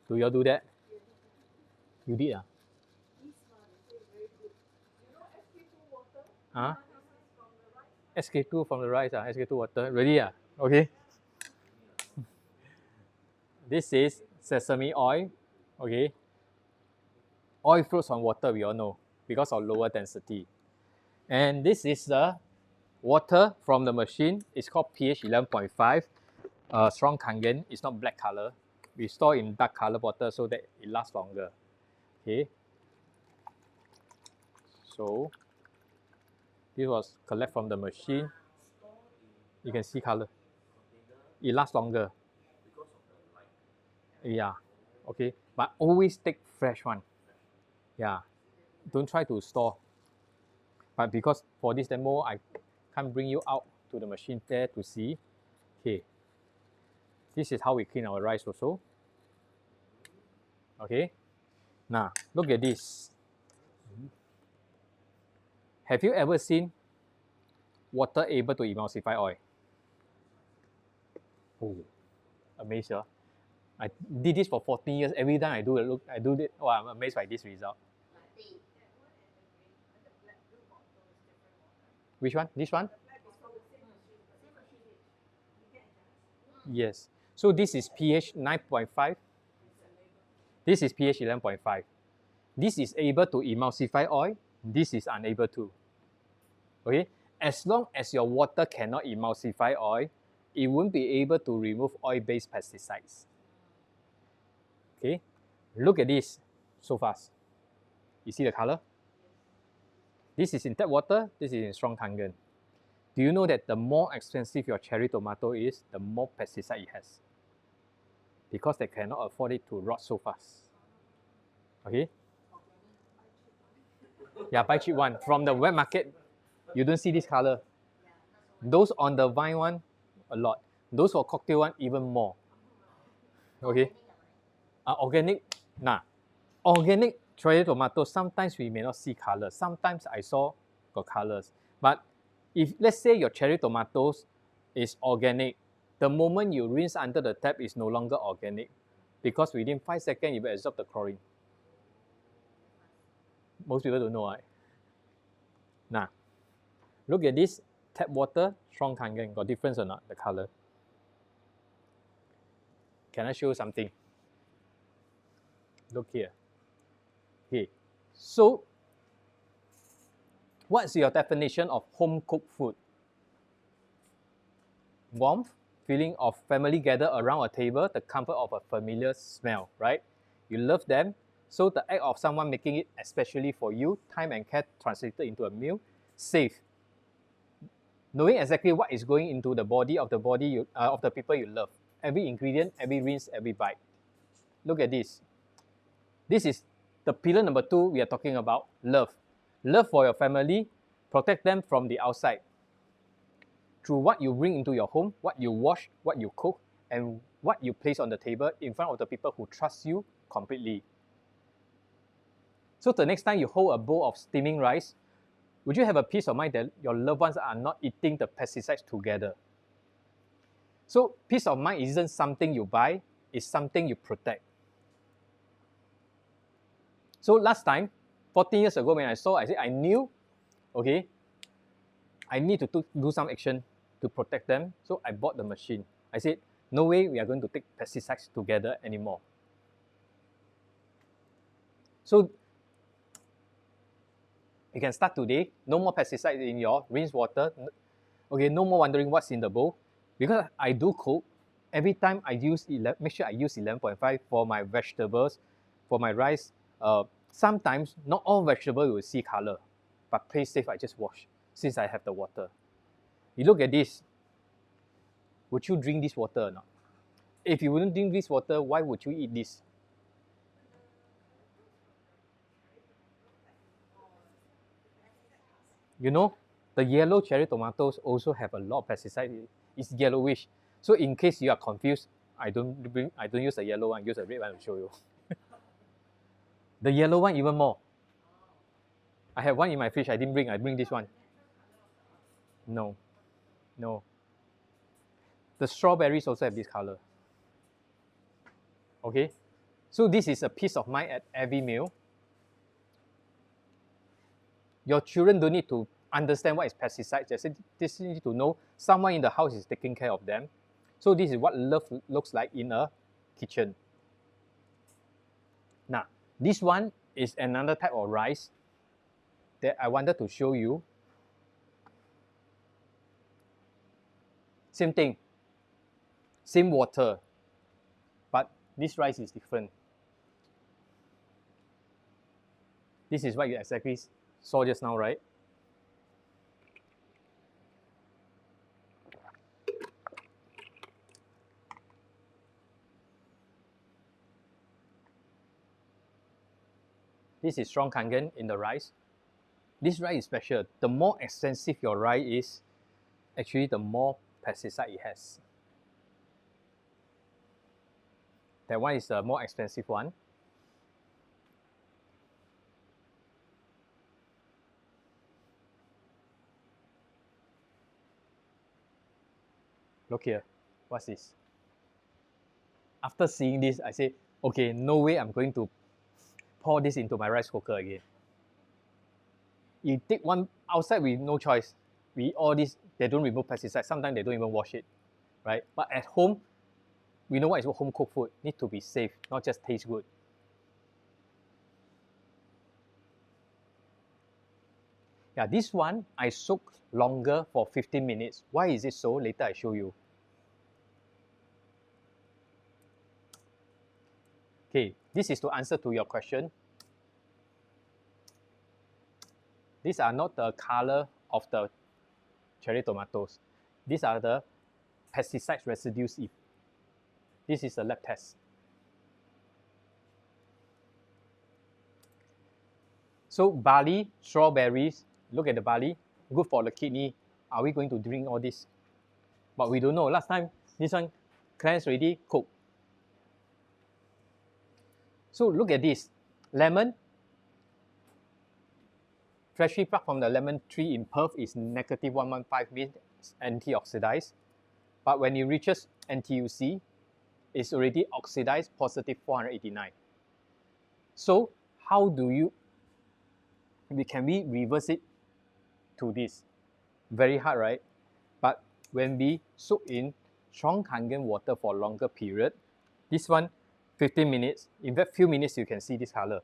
Do you all do that? You did ah? Huh? SK2 from the rice SK2 water. Really ah? Okay. This is sesame oil. Okay. Oil floats on water, we all know, because of lower density. And this is the water from the machine. It's called pH 11.5. Strong Kangen. It's not black color. We store in dark color bottle so that it lasts longer. Okay. So this was collect from the machine. You can see color. It lasts longer. Yeah. Okay. But always take fresh one. Yeah. Don't try to store. But because for this demo, I can't bring you out to the machine there to see. Okay. This is how we clean our rice also. Okay. Now, look at this. Have you ever seen water able to emulsify oil? Oh, amazed, huh? I did this for 14 years. Every time I do it. Oh, I'm amazed by this result. Which one? This one? Yes. So this is pH 9.5. This is pH 11.5. This is able to emulsify oil. This is unable to. Okay? As long as your water cannot emulsify oil, it won't be able to remove oil-based pesticides. Okay? Look at this so fast. You see the color? This is in tap water, this is in strong Kangen. Do you know that the more expensive your cherry tomato is, the more pesticide it has? Because they cannot afford it to rot so fast. Okay? Yeah, buy cheap one. From the wet market, you don't see this color. Those on the vine one, a lot. Those for cocktail one, even more. Okay? Organic, nah. Organic cherry tomato, sometimes we may not see color. Sometimes I saw got colors. But if let's say your cherry tomatoes is organic, the moment you rinse under the tap, is no longer organic because within 5 seconds it will absorb the chlorine. Most people don't know, right? Now, look at this tap water, strong Kangen. Got difference or not, the color? Can I show you something? Look here. Okay. So, what's your definition of home cooked food? Warmth, feeling of family gathered around a table, the comfort of a familiar smell, right? You love them, so the act of someone making it especially for you, time and care translated into a meal, safe. Knowing exactly what is going into the body of the people you love. Every ingredient, every rinse, every bite. Look at this. This is the pillar number 2 we are talking about, love. Love for your family, protect them from the outside. Through what you bring into your home, what you wash, what you cook, and what you place on the table in front of the people who trust you completely. So the next time you hold a bowl of steaming rice, would you have a peace of mind that your loved ones are not eating the pesticides together? So peace of mind isn't something you buy, it's something you protect. So last time, 14 years ago when I saw, I said I knew, okay, I need to do some action to protect them. So I bought the machine. I said, no way we are going to take pesticides together anymore. So you can start today. No more pesticides in your rinse water. Okay, no more wondering what's in the bowl. Because I do cook, every time I make sure I use 11.5 for my vegetables, for my rice. Sometimes not all vegetables will see color, but play safe, I just wash since I have the water. You look at this. Would you drink this water or not? If you wouldn't drink this water, why would you eat this? You know, the yellow cherry tomatoes also have a lot of pesticide. It's yellowish. So in case you are confused, I don't use the yellow one, I use the red one to show you. The yellow one even more. I have one in my fridge, I bring this one. No, no. The strawberries also have this color. Okay? So this is a peace of mind at every meal. Your children don't need to understand what is pesticides. They need to know someone in the house is taking care of them. So this is what love looks like in a kitchen. Now, this one is another type of rice that I wanted to show you. Same thing, same water, but this rice is different. This is what you exactly saw just now, right? This is strong Kangen in the rice. This rice is special. The more expensive your rice is, actually the more pesticide it has. That one is the more expensive one. Look here, what's this? After seeing this, I say, okay, no way I'm going to pour this into my rice cooker again. You take one outside, we no choice. We all this, they don't remove pesticides. Sometimes they don't even wash it, right? But at home, we know what is home cooked food. Need to be safe, not just taste good. Yeah, this one I soak longer for 15 minutes. Why is it so? Later I show you. Okay, this is to answer to your question. These are not the color of the cherry tomatoes. These are the pesticide residues. This is a lab test. So barley, strawberries, look at the barley, good for the kidney. Are we going to drink all this? But we don't know. Last time, this one cleansed already, cooked. So look at this. Lemon, freshly plucked from the lemon tree in Perth is negative 115 means antioxidized. But when it reaches NTUC, it's already oxidized positive 489. So how do you, can we reverse it to this? Very hard, right? But when we soak in strong Kangen water for a longer period, this one 15 minutes, in fact few minutes you can see this color.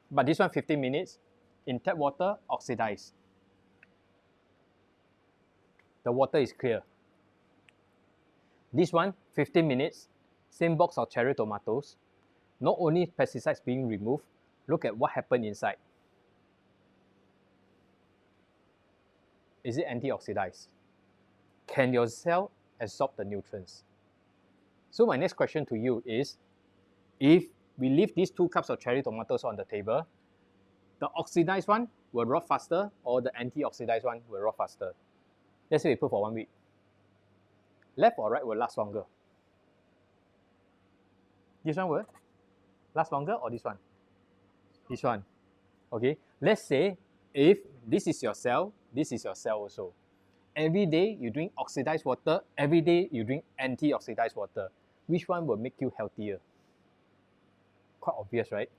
But this one 15 minutes, in tap water, oxidized. The water is clear. This one 15 minutes, same box of cherry tomatoes. Not only pesticides being removed, look at what happened inside. Is it antioxidized? Can your cell absorb the nutrients? So my next question to you is, if we leave these 2 cups of cherry tomatoes on the table, the oxidized one will rot faster or the antioxidized one will rot faster? Let's say we put for 1 week. Left or right will last longer? This one will last longer or this one? This one. Okay, let's say if this is your cell, this is your cell also. Every day you drink oxidized water, every day you drink antioxidized water. Which one will make you healthier? Quite obvious, right?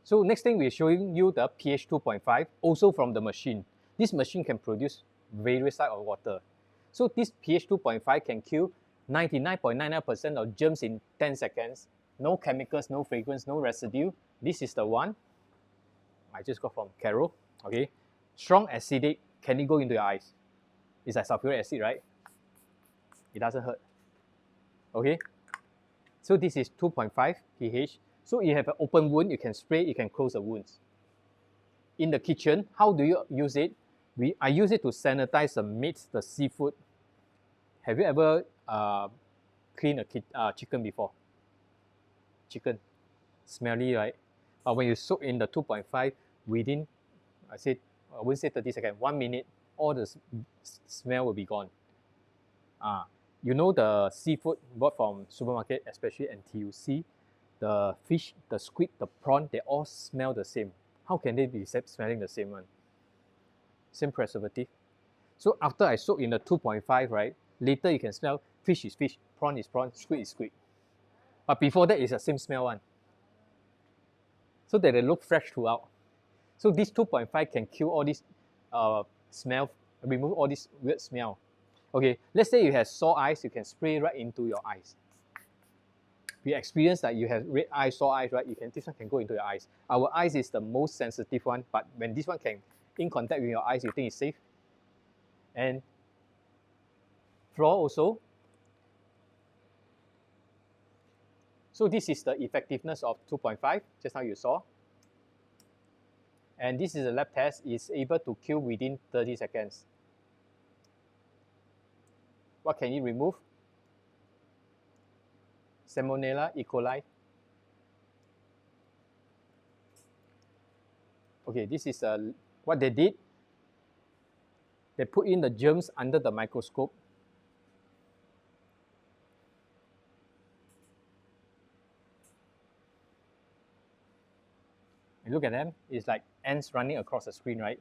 So next thing we're showing you the pH 2.5, also from the machine. This machine can produce various types of water. So this pH 2.5 can kill 99.99% of germs in 10 seconds. No chemicals, no fragrance, no residue. This is the one I just got from Carol. Okay, strong acidic. Can it go into your eyes? It's like sulfuric acid, right? It doesn't hurt. Okay, so this is 2.5 pH. So you have an open wound, you can spray, you can close the wounds. In the kitchen, how do you use it? I use it to sanitize the meats, the seafood. Have you ever cleaned a chicken before? Chicken, smelly, right? But when you soak in the 2.5, within, I wouldn't say 30 seconds, 1 minute, all the smell will be gone. You know the seafood bought from supermarket, especially NTUC, the fish, the squid, the prawn, they all smell the same. How can they be smelling the same one? Same preservative. So after I soak in the 2.5, right, later you can smell fish is fish, prawn is prawn, squid is squid. But before that, it's the same smell one. So that they look fresh throughout. So this 2.5 can kill all this smell, remove all this weird smell. Okay, let's say you have sore eyes, you can spray right into your eyes. We experience that you have red eyes, sore eyes, right? This one can go into your eyes. Our eyes is the most sensitive one, but when this one can in contact with your eyes, you think it's safe. And floor also. So this is the effectiveness of 2.5, just now you saw. And this is a lab test, it's able to kill within 30 seconds. What can it remove? Salmonella, E. coli. Okay, this is what they did. They put in the germs under the microscope. You look at them, it's like ants running across the screen, right?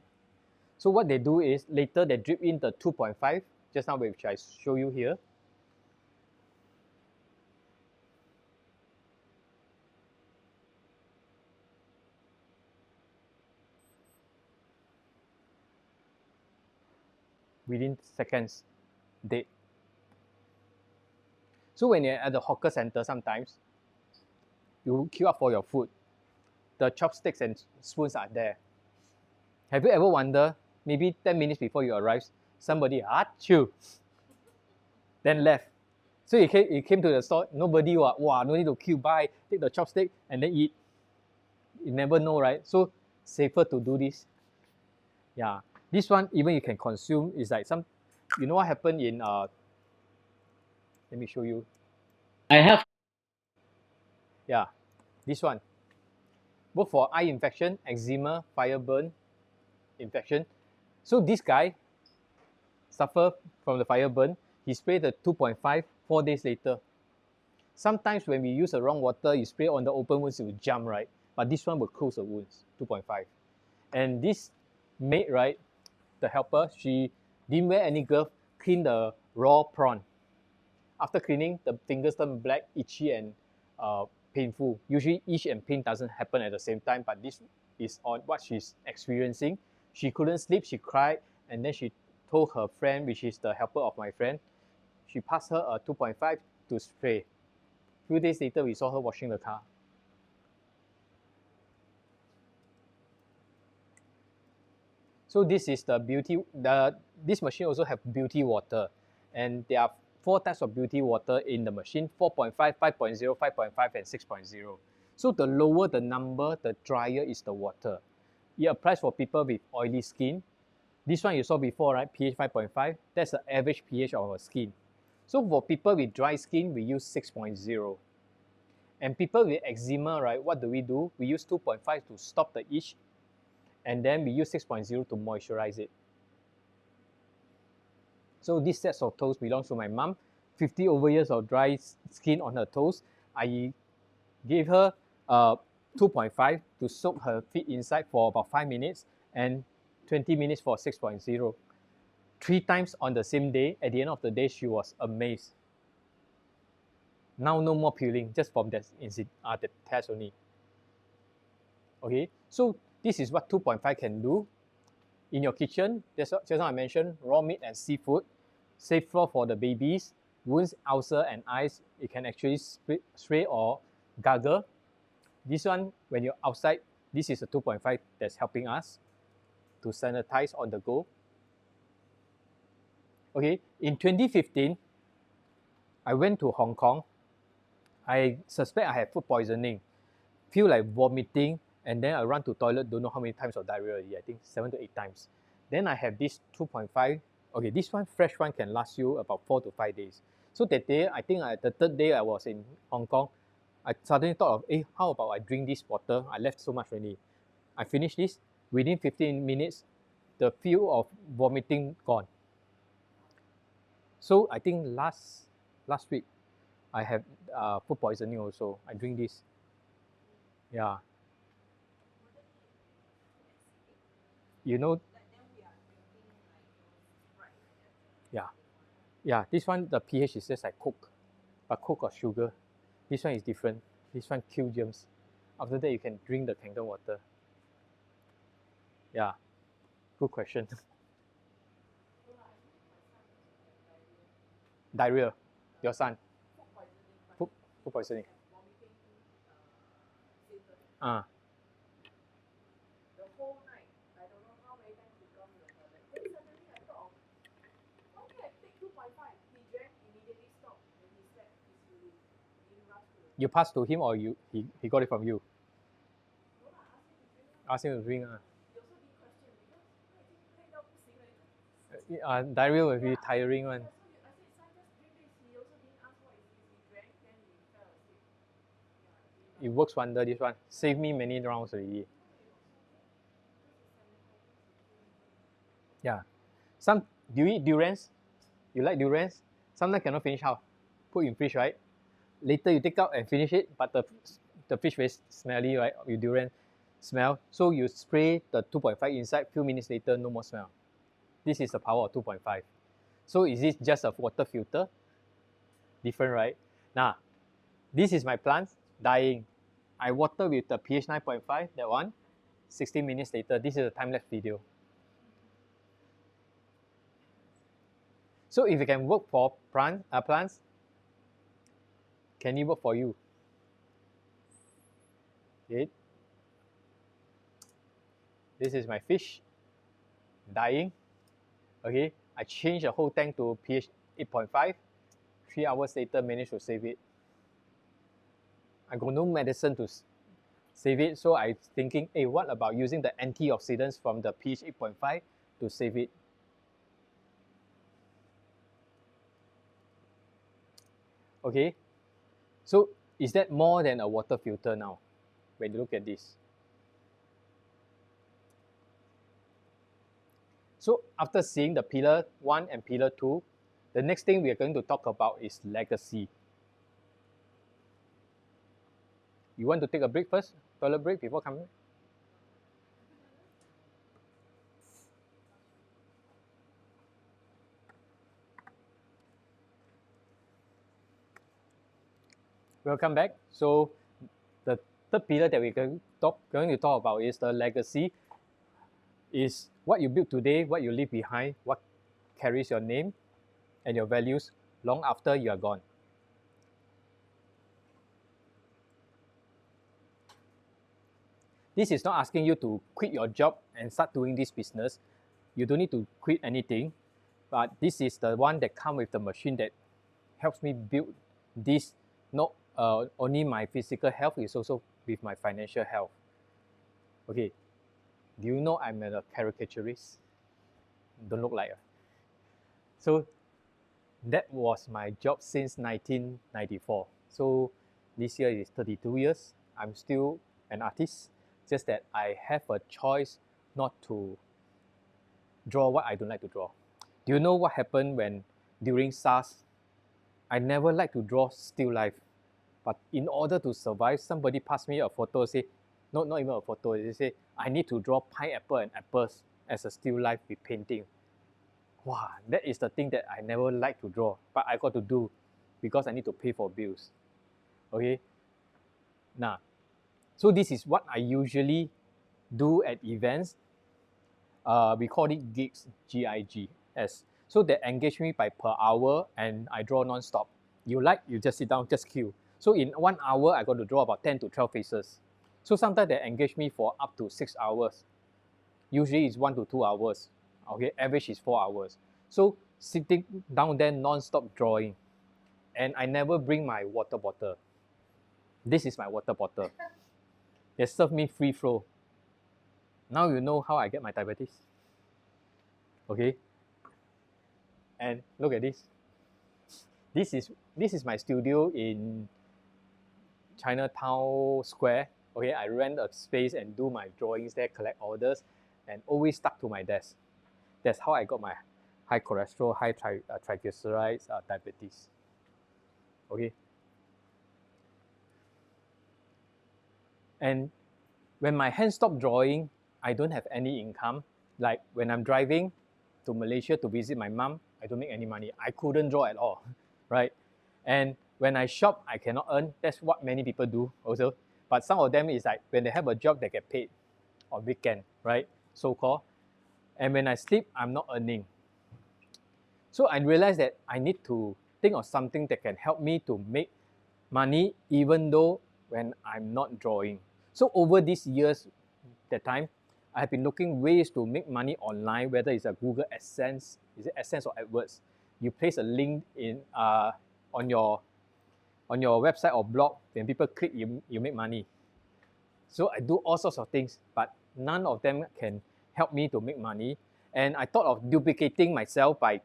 So what they do is later they drip in the 2.5, just now which I show you here. Within seconds, dead. So when you're at the hawker center, sometimes you queue up for your food. The chopsticks and spoons are there. Have you ever wondered, maybe 10 minutes before you arrive, somebody achoo, then left. So you came to the store, nobody, wow, no need to queue, buy, take the chopstick and then eat. You never know, right? So safer to do this. Yeah, this one even you can consume is like some, you know what happened in, let me show you. I have. Yeah, this one. Both for eye infection, eczema, fire burn, infection. So this guy suffer from the fire burn. He sprayed the 2.5 4 days later. Sometimes when we use the wrong water, you spray on the open wounds, it will jump, right? But this one will close the wounds, 2.5. And this maid, right, the helper, she didn't wear any glove, clean the raw prawn. After cleaning, the fingers turn black, itchy, and painful. Usually, itch and pain doesn't happen at the same time, but this is on what she's experiencing. She couldn't sleep, she cried, and then she told her friend, which is the helper of my friend, she passed her a 2.5 to spray. A few days later, we saw her washing the car. So this is the beauty. This machine also have beauty water, and there are 4 types of beauty water in the machine: 4.5, 5.0, 5.5, and 6.0. So the lower the number, the drier is the water. It applies for people with oily skin. This one you saw before, right? pH 5.5. That's the average pH of our skin. So for people with dry skin, we use 6.0. And people with eczema, right? What do? We use 2.5 to stop the itch, and then we use 6.0 to moisturize it. So this set of toes belongs to my mom. 50 over years of dry skin on her toes. I gave her 2.5 to soak her feet inside for about 5 minutes and 20 minutes for 6.0. 3 times on the same day. At the end of the day, she was amazed. Now no more peeling, just from that the test only. Okay, so this is what 2.5 can do. In your kitchen, just now I mentioned raw meat and seafood, safe floor for the babies, wounds, ulcer, and eyes. You can actually spray or gargle. This one, when you're outside, this is a 2.5 that's helping us to sanitize on the go. Okay, in 2015, I went to Hong Kong. I suspect I have food poisoning, feel like vomiting, and then I run to toilet, don't know how many times of diarrhea already, I think 7 to 8 times. Then I have this 2.5. Okay, this one, fresh one, can last you about 4 to 5 days. So that day, I think the third day I was in Hong Kong, I suddenly thought of, hey, how about I drink this water? I left so much already. I finished this. Within 15 minutes, the feel of vomiting gone. So I think last week, I have food poisoning also. I drink this. Yeah. You know, yeah. Yeah, this one, the pH is just like Coke, but Coke or sugar. This one is different. This one kill germs. After that, you can drink the Kangen water. Yeah, good question. Diarrhea, your son. Food poisoning. Ah. You passed to him or he got it from you? Ask him to drink. Diarrhea will be tiring one. It works wonder, this one. Save me many rounds already. Yeah. Do you eat durians? You like durians? Sometimes cannot finish how? Put in fridge, right? Later you take out and finish it, but the fish very smelly, right? With durian. smell. So you spray the 2.5 inside, few minutes later, no more smell. This is the power of 2.5. So is this just a water filter? Different, right? Now, this is my plants dying. I water with the pH 9.5, that one. 16 minutes later, this is a time-lapse video. So if it can work for plants, can it work for you? Okay. This is my fish dying. Okay, I changed the whole tank to pH 8.5. 3 hours later, managed to save it. I got no medicine to save it, so I thinking, hey, what about using the antioxidants from the pH 8.5 to save it? Okay, so is that more than a water filter now when you look at this? So after seeing the pillar 1 and pillar 2, the next thing we are going to talk about is legacy. You want to take a break first? Toilet break before coming? Welcome back. So the third pillar that we're going to talk about is the legacy. Is what you build today, what you leave behind, what carries your name and your values long after you are gone. This is not asking you to quit your job and start doing this business. You don't need to quit anything, but this is the one that comes with the machine that helps me build this, not only my physical health, is also with my financial health. Okay, do you know I'm a caricaturist? Don't look like. So that was my job since 1994. So this year is 32 years. I'm still an artist, just that I have a choice not to draw what I don't like to draw. Do you know what happened when during SARS? I never like to draw still life, but in order to survive, somebody passed me a photo, say, not even a photo, they say, I need to draw pineapple and apples as a still life with painting. Wow, that is the thing that I never like to draw, but I got to do because I need to pay for bills. Okay, now, so this is what I usually do at events. We call it gigs, G-I-G-S. So they engage me by per hour and I draw non-stop. You like, you just sit down, just queue. So in 1 hour, I got to draw about 10 to 12 faces. So sometimes they engage me for up to 6 hours. Usually it's 1 to 2 hours. Okay, average is 4 hours. So sitting down there non-stop drawing. And I never bring my water bottle. This is my water bottle. They serve me free flow. Now you know how I get my diabetes. Okay. And look at this. This is my studio in Chinatown Square. Okay, I rent a space and do my drawings there, collect orders, and always stuck to my desk. That's how I got my high cholesterol, high triglycerides, diabetes. Okay. And when my hands stop drawing, I don't have any income. Like when I'm driving to Malaysia to visit my mom, I don't make any money. I couldn't draw at all, right? And when I shop, I cannot earn. That's what many people do also. But some of them is like when they have a job, they get paid on weekend, right? So-called. And when I sleep, I'm not earning. So I realized that I need to think of something that can help me to make money even though when I'm not drawing. So over these years, that time, I have been looking ways to make money online, whether it's a Google AdSense, is it AdSense or AdWords? You place a link in on your website or blog, when people click, you make money. So I do all sorts of things, but none of them can help me to make money. And I thought of duplicating myself by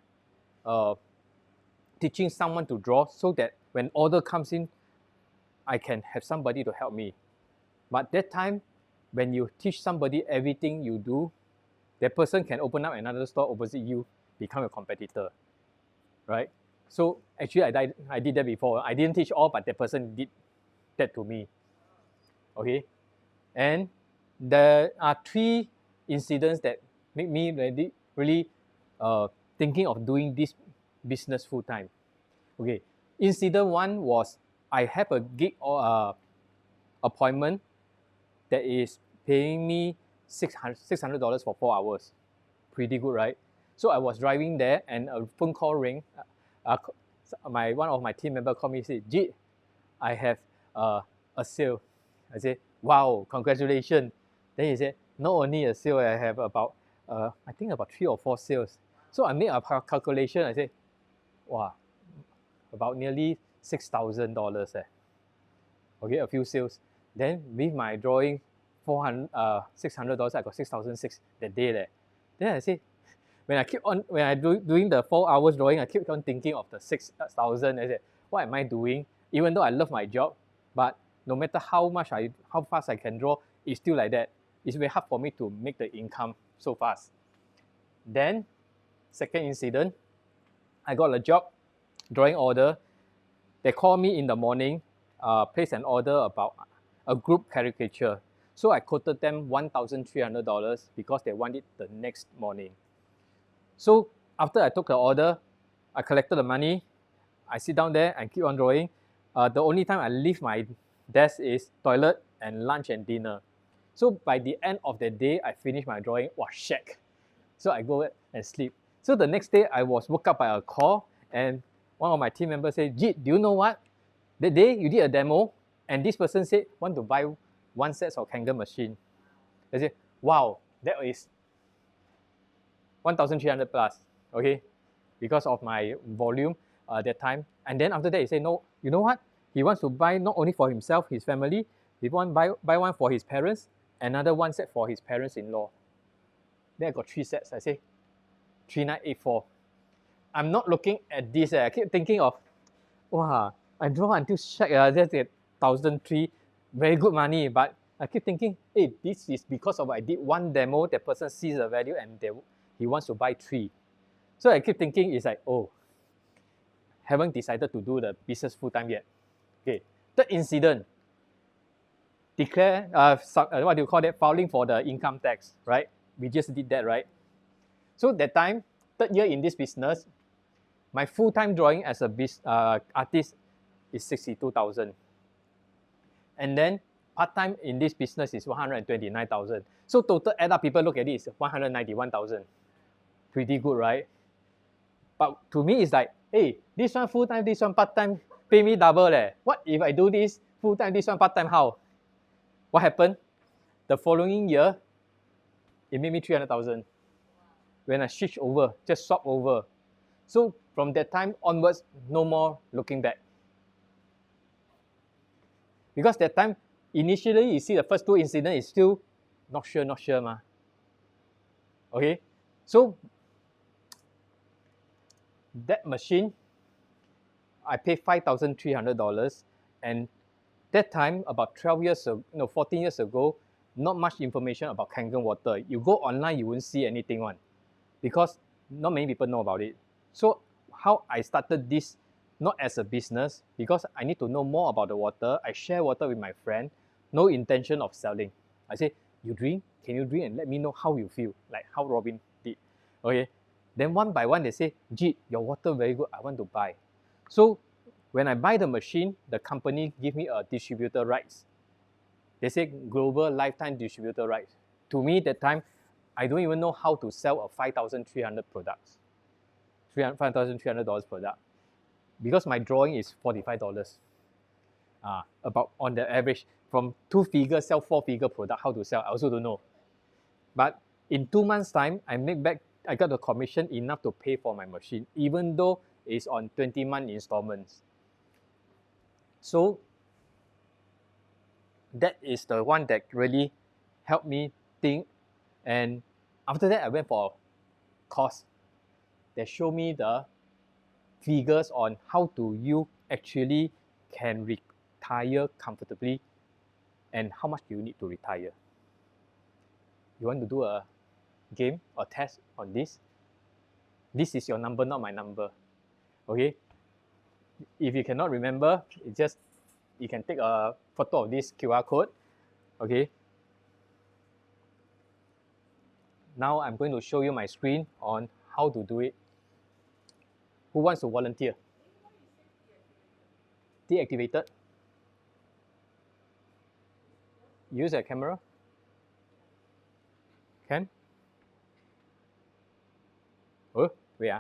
teaching someone to draw so that when order comes in, I can have somebody to help me. But that time, when you teach somebody everything you do, that person can open up another store opposite you, become a competitor, right? So actually, I did that before. I didn't teach all, but that person did that to me, okay? And there are three incidents that make me really thinking of doing this business full time. Okay, incident one was I have a gig or appointment that is paying me $600 for 4 hours. Pretty good, right? So I was driving there and a phone call ring. One of my team member called me and said, Jit, I have a sale. I said, wow, congratulations. Then he said, not only a sale, I have about, I think about 3 or 4 sales. So I made a calculation. I said, wow, about nearly $6,000. Okay, a few sales. Then with my drawing, $600, I got 6,006 that day. Then I say, when I doing the 4 hours drawing, I keep on thinking of the 6,000. I said, what am I doing? Even though I love my job, but no matter how fast I can draw, it's still like that. It's very hard for me to make the income so fast. Then, second incident, I got a job, drawing order. They call me in the morning, place an order about a group caricature. So I quoted them $1,300 because they want it the next morning. So after I took the order, I collected the money, I sit down there and keep on drawing. The only time I leave my desk is toilet and lunch and dinner. So by the end of the day, I finish my drawing, wow, shack. So I go and sleep. So the next day, I was woke up by a call and one of my team members said, Jit, do you know what? That day you did a demo and this person said, want to buy 1 set of Kangen machine. I said, wow, that is 1,300 plus, okay, because of my volume that time. And then after that, he said, no, you know what? He wants to buy not only for himself, his family, he want to buy one for his parents, another 1 set for his parents-in-law. Then I got 3 sets. I say, 3,984. I'm not looking at this. I keep thinking of, wow, I draw until shack. That's 1,003, very good money. But I keep thinking, hey, this is because of I did 1 demo, the person sees the value and he wants to buy 3. So I keep thinking, it's like, oh, haven't decided to do the business full time yet. Okay, third incident, declare, what do you call that, filing for the income tax, right? We just did that, right? So that time, third year in this business, my full-time drawing as a artist is 62,000. And then part-time in this business is 129,000. So total add up, people look at it, is 191,000. Pretty good, right? But to me, it's like, hey, this one full-time, this one part-time, pay me double. What if I do this full-time, this one part-time, how? What happened? The following year, it made me 300,000. When I switch over, just swap over. So from that time onwards, no more looking back. Because that time, initially, you see the first 2 incidents is still not sure, ma. Okay? So that machine, I paid $5,300. And that time, about 14 years ago, not much information about Kangen water. You go online, you won't see anything one. Because not many people know about it. So how I started this, not as a business, because I need to know more about the water. I share water with my friend, no intention of selling. I say, you drink? Can you drink and let me know how you feel? Like how Robin did. Okay. Then one by one, they say, Jit, your water very good, I want to buy. So when I buy the machine, the company give me a distributor rights. They say global lifetime distributor rights. To me, that time, I don't even know how to sell a 5,300 products, $5,300 product, because my drawing is $45. About on the average, from 2 figure sell 4 figure product, how to sell, I also don't know. But in 2 months' time, I got the commission enough to pay for my machine, even though it's on 20-month installments. So that is the one that really helped me think. And after that, I went for a course that showed me the figures on how you actually can retire comfortably and how much you need to retire. You want to do a game or test on this? This is your number, not my number. Okay? If you cannot remember, you can take a photo of this QR code. Okay? Now I'm going to show you my screen on how to do it. Who wants to volunteer? Deactivated. Use a camera. Can? Oh, wait.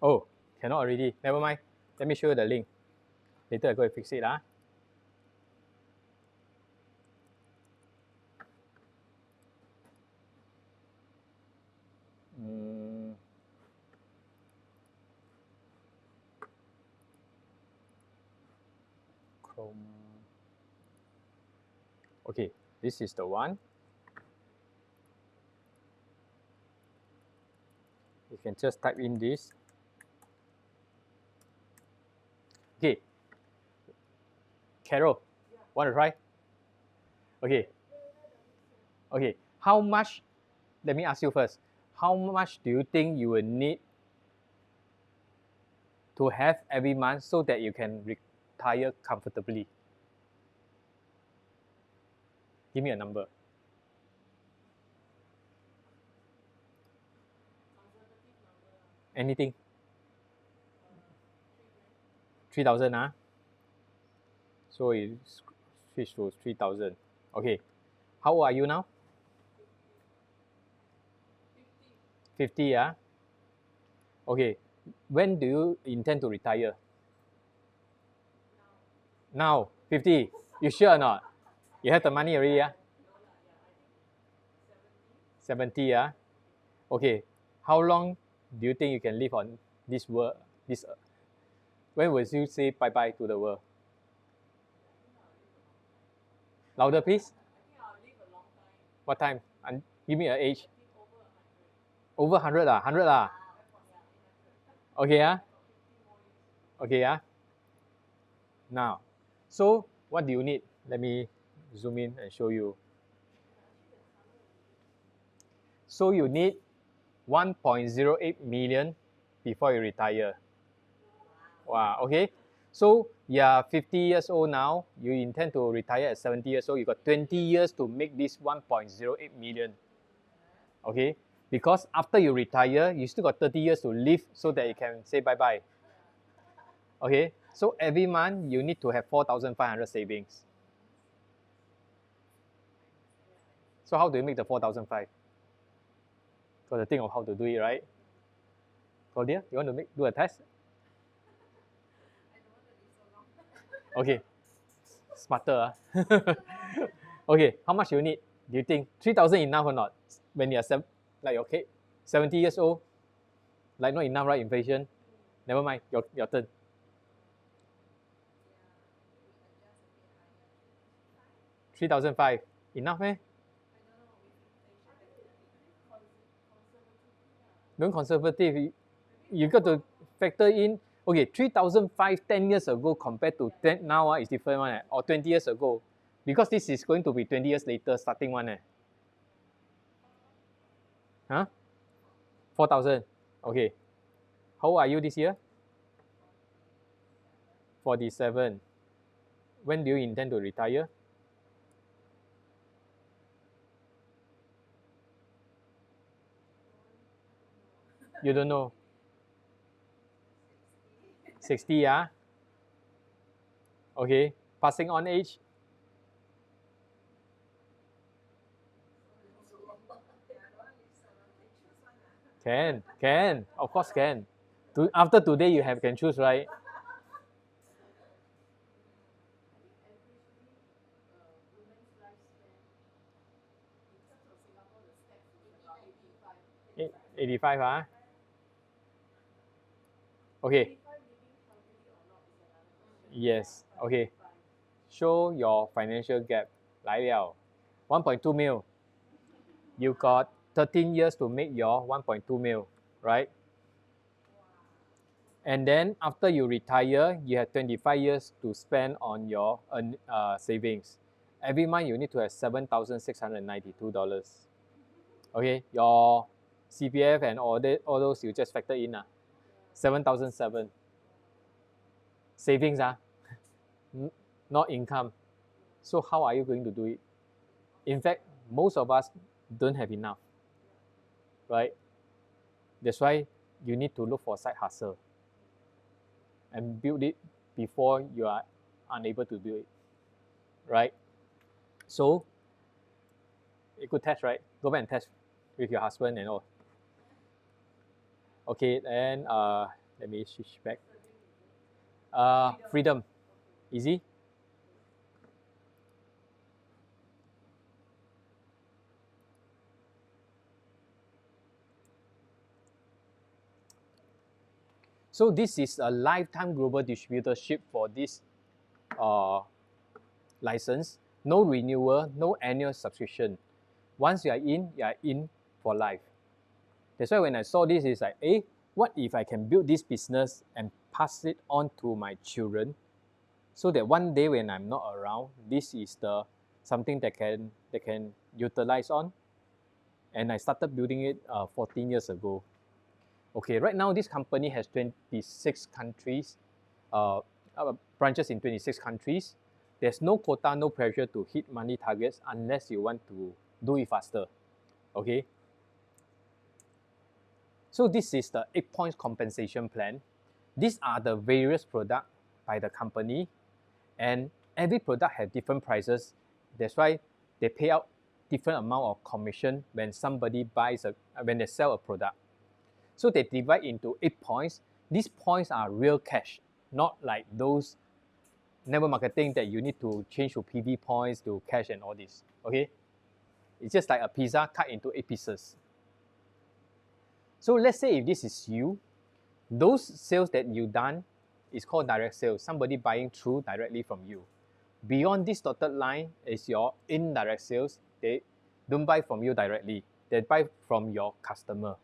Oh, cannot already. Never mind. Let me show you the link. Later I go and fix it. Chrome. Okay, this is the one. You can just type in this. Okay. Carol, want to try? Okay. Okay. How much? Let me ask you first. How much do you think you will need to have every month so that you can retire comfortably? Give me a number. Anything? 3,000. So it switch to 3,000. Okay. How old are you now? 50. Okay. When do you intend to retire? Now. 50. You sure or not? You have the money already? 70. Okay. How long do you think you can live on this world? When will you say bye-bye to the world? Louder, please. What time? And give me an age. Over 100. 100. Okay. Okay. Now, so what do you need? Let me zoom in and show you. So you need 1.08 million before you retire. Wow, okay. So you are 50 years old now. You intend to retire at 70 years old. You got 20 years to make this 1.08 million. Okay, because after you retire, you still got 30 years to live so that you can say bye-bye. Okay, so every month you need to have 4,500 savings. So how do you make the 4,500? Got to think of how to do it, right? Claudia, you want to do a test? Okay, smarter. Okay, how much you need? Do you think 3,000 enough or not? When you are like okay, 70 years old, like not enough, right? Inflation. Never mind. Your turn. 3,500 enough, eh? Don't conservative. You got to factor in. Okay, 3,500 10 years ago compared to now is different one, or 20 years ago, because this is going to be 20 years later starting one. Huh? 4,000. Okay. How old are you this year? 47. When do you intend to retire? You don't know. 60. Okay. Passing on age? Can. Of course can. After today you can choose, right? Eh, 85. Okay. Yes. Okay. Show your financial gap. 来了 1.2 mil. You got 13 years to make your 1.2 mil, right? And then after you retire, you have 25 years to spend on your savings. Every month you need to have $7,692. Okay, your CPF and all those you just factor in. 7,007. savings, not income. So how are you going to do it? In fact, most of us don't have enough, right? That's why you need to look for side hustle and build it before you are unable to do it, right? So, a good test, right? Go back and test with your husband and all. Okay, then let me switch back. Freedom, easy. So this is a lifetime global distributorship for this license. No renewal, no annual subscription. Once you are in for life. That's why when I saw this, it's like, what if I can build this business and pass it on to my children, so that one day when I'm not around, this is the something that they can utilize on. And I started building it 14 years ago. Okay, right now this company has 26 countries, branches in 26 countries. There's no quota, no pressure to hit money targets unless you want to do it faster. Okay. So this is the 8 points compensation plan. These are the various products by the company, and every product has different prices. That's why they pay out different amount of commission when somebody when they sell a product. So they divide into 8 points. These points are real cash, not like those network marketing that you need to change to PV points to cash and all this. Okay, it's just like a pizza cut into 8 pieces. So let's say if this is you, those sales that you done is called direct sales. Somebody buying through directly from you. Beyond this dotted line is your indirect sales. They don't buy from you directly. They buy from your customer.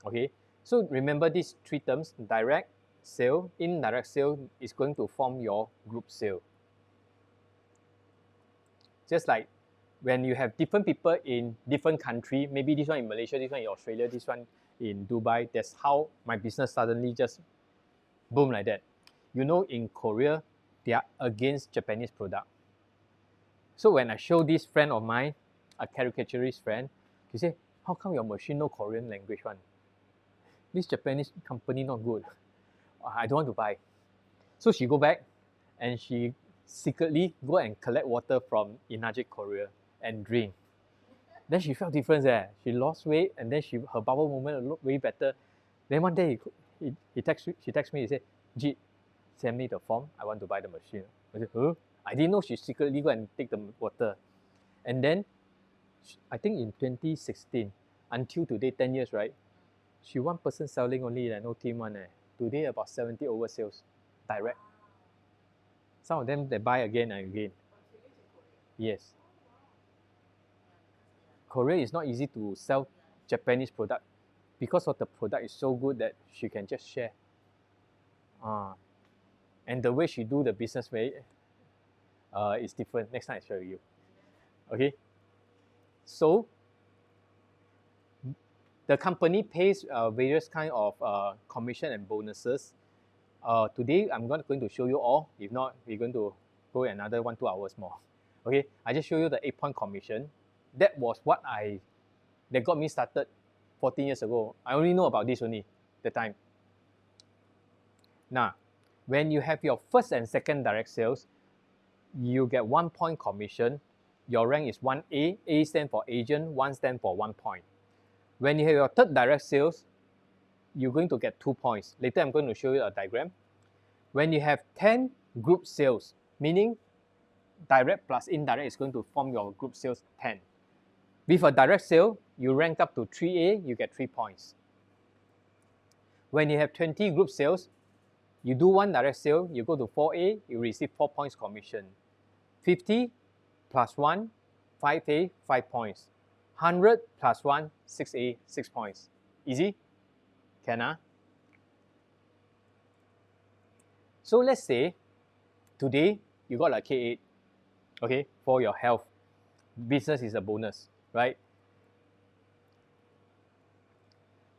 Okay, so remember these 3 terms: direct sale, indirect sale is going to form your group sale. Just like when you have different people in different country, maybe this one in Malaysia, this one in Australia, this one in Dubai, that's how my business suddenly just boom like that. You know, in Korea, they are against Japanese product. So when I show this friend of mine, a caricaturist friend, he say, how come your machine no Korean language one? This Japanese company not good. I don't want to buy. So she go back and she secretly go and collect water from Inajik, Korea and drink. Then she felt difference there. She lost weight and then her bowel movement looked way better. Then one day she text me, he said, Jit, send me the form, I want to buy the machine. I said, huh? I didn't know she secretly go and take the water. And then, I think in 2016, until today, 10 years, right? She one person selling only, no team one. Today about 70 over sales, direct. Some of them they buy again and again. Yes. Korea is not easy to sell Japanese product because of the product is so good that she can just share. And the way she do the business way is different. Next time I show you. Okay. So the company pays various kind of commission and bonuses. Today I'm not going to show you all. If not, we're going to go another 1-2 hours more. Okay, I just show you the 8-point commission. That was that got me started 14 years ago. I only know about this only the time. Now, when you have your first and second direct sales, you get 1 point commission. Your rank is 1A. A stands for agent, 1 stands for 1 point. When you have your third direct sales, you're going to get 2 points. Later, I'm going to show you a diagram. When you have 10 group sales, meaning direct plus indirect is going to form your group sales 10. With a direct sale, you rank up to 3A, you get 3 points. When you have 20 group sales, you do 1 direct sale, you go to 4A, you receive 4 points commission. 50 plus 1, 5A, 5 points. 100 plus 1, 6A, 6 points. Easy? Can? So let's say today you got a K8, okay, for your health. Business is a bonus, right?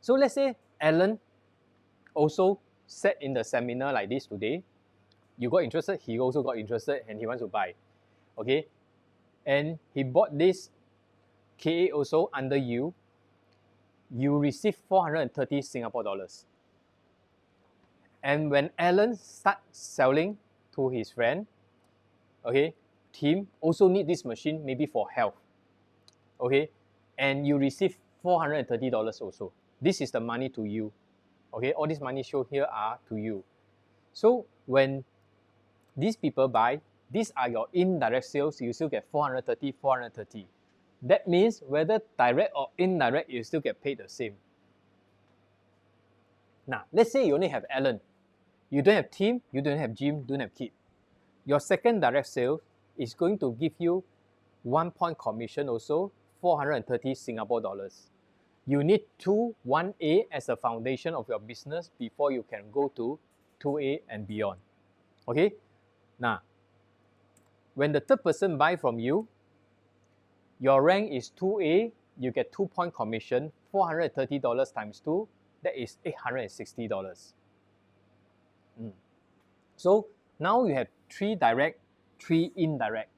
So let's say Alan also sat in the seminar like this today, you got interested, he also got interested and he wants to buy. Okay? And he bought this KA also under you, you receive 430 Singapore dollars. And when Alan start selling to his friend, okay, Tim also need this machine maybe for health. Okay, and you receive $430 also. This is the money to you. Okay, all this money shown here are to you. So when these people buy, these are your indirect sales, you still get 430, 430. That means whether direct or indirect, you still get paid the same. Now, let's say you only have Alan. You don't have Tim, you don't have Jim, don't have Kit. Your second direct sale is going to give you 1 point commission also, 430 Singapore dollars. You need 1A as a foundation of your business before you can go to 2A and beyond. Okay? Now, when the third person buy from you, your rank is 2A, you get 2 point commission, $430 times 2, that is $860. So now you have 3 direct, 3 indirect.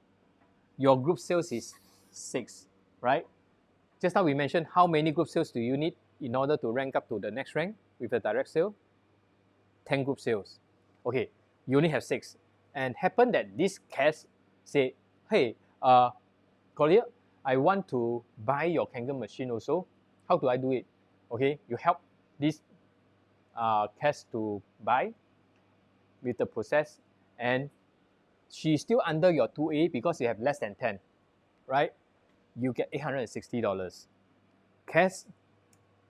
Your group sales is 6, right? Just now we mentioned how many group sales do you need in order to rank up to the next rank with a direct sale? 10 group sales. Okay, you only have 6. And happen that this cash say, hey, Collier, I want to buy your Kangen machine also. How do I do it? Okay, you help this cash to buy with the process, and she's still under your 2A because you have less than 10, right? You get $860. Cash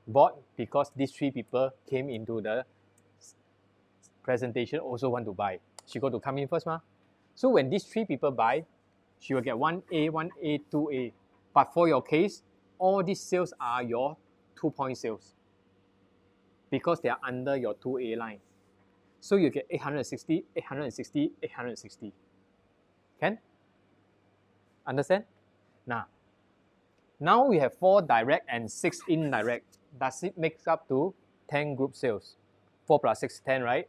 bought because these 3 people came into the presentation also want to buy. She got to come in first, ma. So when these 3 people buy, she will get 1A, 1A, 2A. But for your case, all these sales are your 2-point sales because they are under your 2A line. So you get 860, 860, 860. Can? Understand? Now we have 4 direct and 6 indirect. Does it make up to 10 group sales? 4 plus 6, 10, right?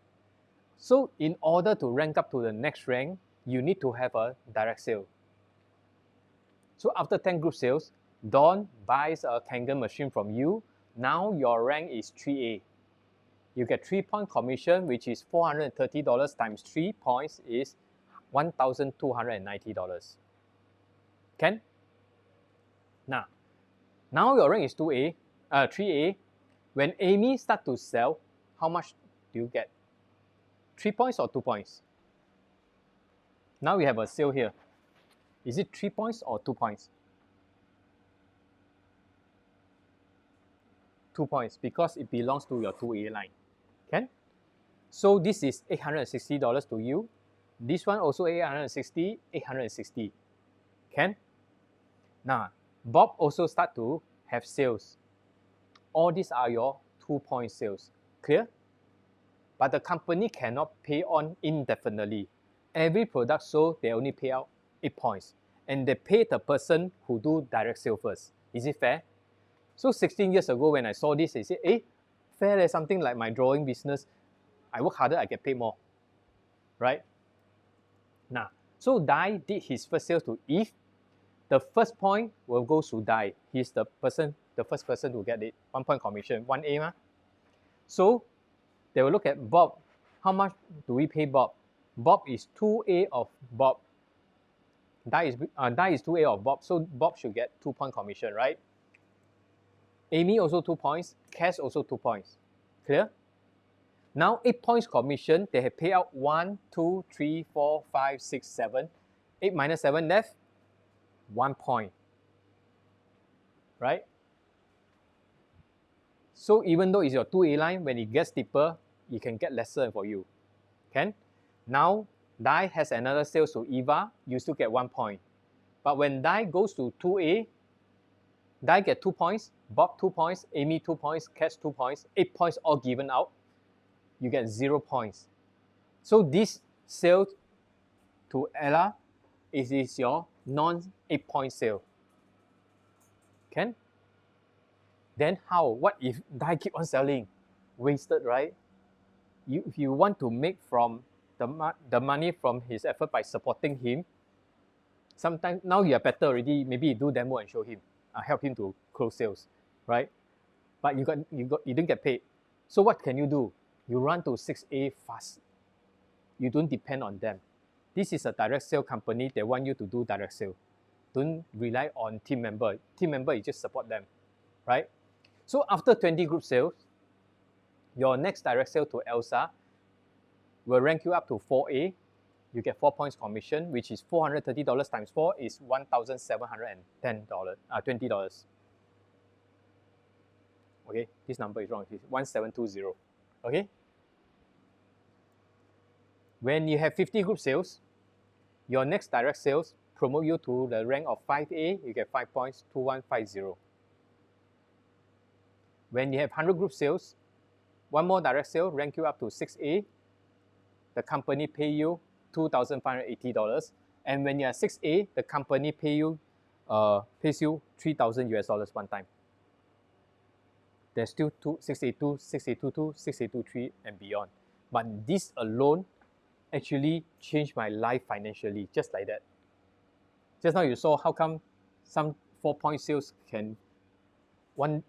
So in order to rank up to the next rank, you need to have a direct sale. So after 10 group sales, Don buys a Kangen machine from you. Now your rank is 3A. You get 3 point commission, which is $430 times 3 points is $1,290. Can? Now your rank is 3A. When Amy starts to sell, how much do you get? 3 points or 2 points? Now we have a sale here. Is it 3 points or 2 points? 2 points because it belongs to your 2A line. Can? So this is $860 to you. This one also 860, 860. Can? Now, Bob also start to have sales. All these are your 2-point sales. Clear? But the company cannot pay on indefinitely. Every product sold, they only pay out 8 points. And they pay the person who do direct sale first. Is it fair? So 16 years ago when I saw this, I said, fair is something like my drawing business. I work harder, I get paid more. Right? Now, so Dai did his first sales to Eve. The first point will go to Dai. He's the first person to get it. 1 point commission, 1A. Ma? So they will look at Bob. How much do we pay Bob? Bob is 2A of Bob. Dai is 2A of Bob, so Bob should get 2 point commission, right? Amy also 2 points, Cass also 2 points. Clear? Now 8 points commission, they have paid out 1, 2, 3, 4, 5, 6, 7. 8 minus 7 left, 1 point. Right? So even though it's your 2A line, when it gets deeper, it can get lesser for you. Can? Now, Dai has another sales to Eva, you still get 1 point. But when Dai goes to 2A, Dai get 2 points, Bob 2 points, Amy 2 points, Cass 2 points, 8 points all given out, you get 0 points. So this sale to Ella is your non-8 point sale. Can? Then how? What if Dai keep on selling? Wasted, right? if you want to make from the money from his effort by supporting him, sometimes now you are better already, maybe you do demo and show him, help him to close sales, right? But you didn't get paid. So what can you do? You run to 6A fast. You don't depend on them. This is a direct sale company. They want you to do direct sale. Don't rely on team member. Team member, you just support them, right? So after 20 group sales, your next direct sale to Elsa will rank you up to 4A. You get 4 points commission, which is $430 times 4 is $1,720. Okay, this number is wrong. It's 1720. Okay. When you have 50 group sales, your next direct sales promote you to the rank of 5A. You get 5 points, 2150. When you have 100 group sales, one more direct sale rank you up to 6A. The company pay you $2,580, and when you are 6A, the company pays you $3,000 one time. There's still 6A2, 6A22, 6A23, and beyond. But this alone actually changed my life financially, just like that. Just now you saw how come some 4-point sales can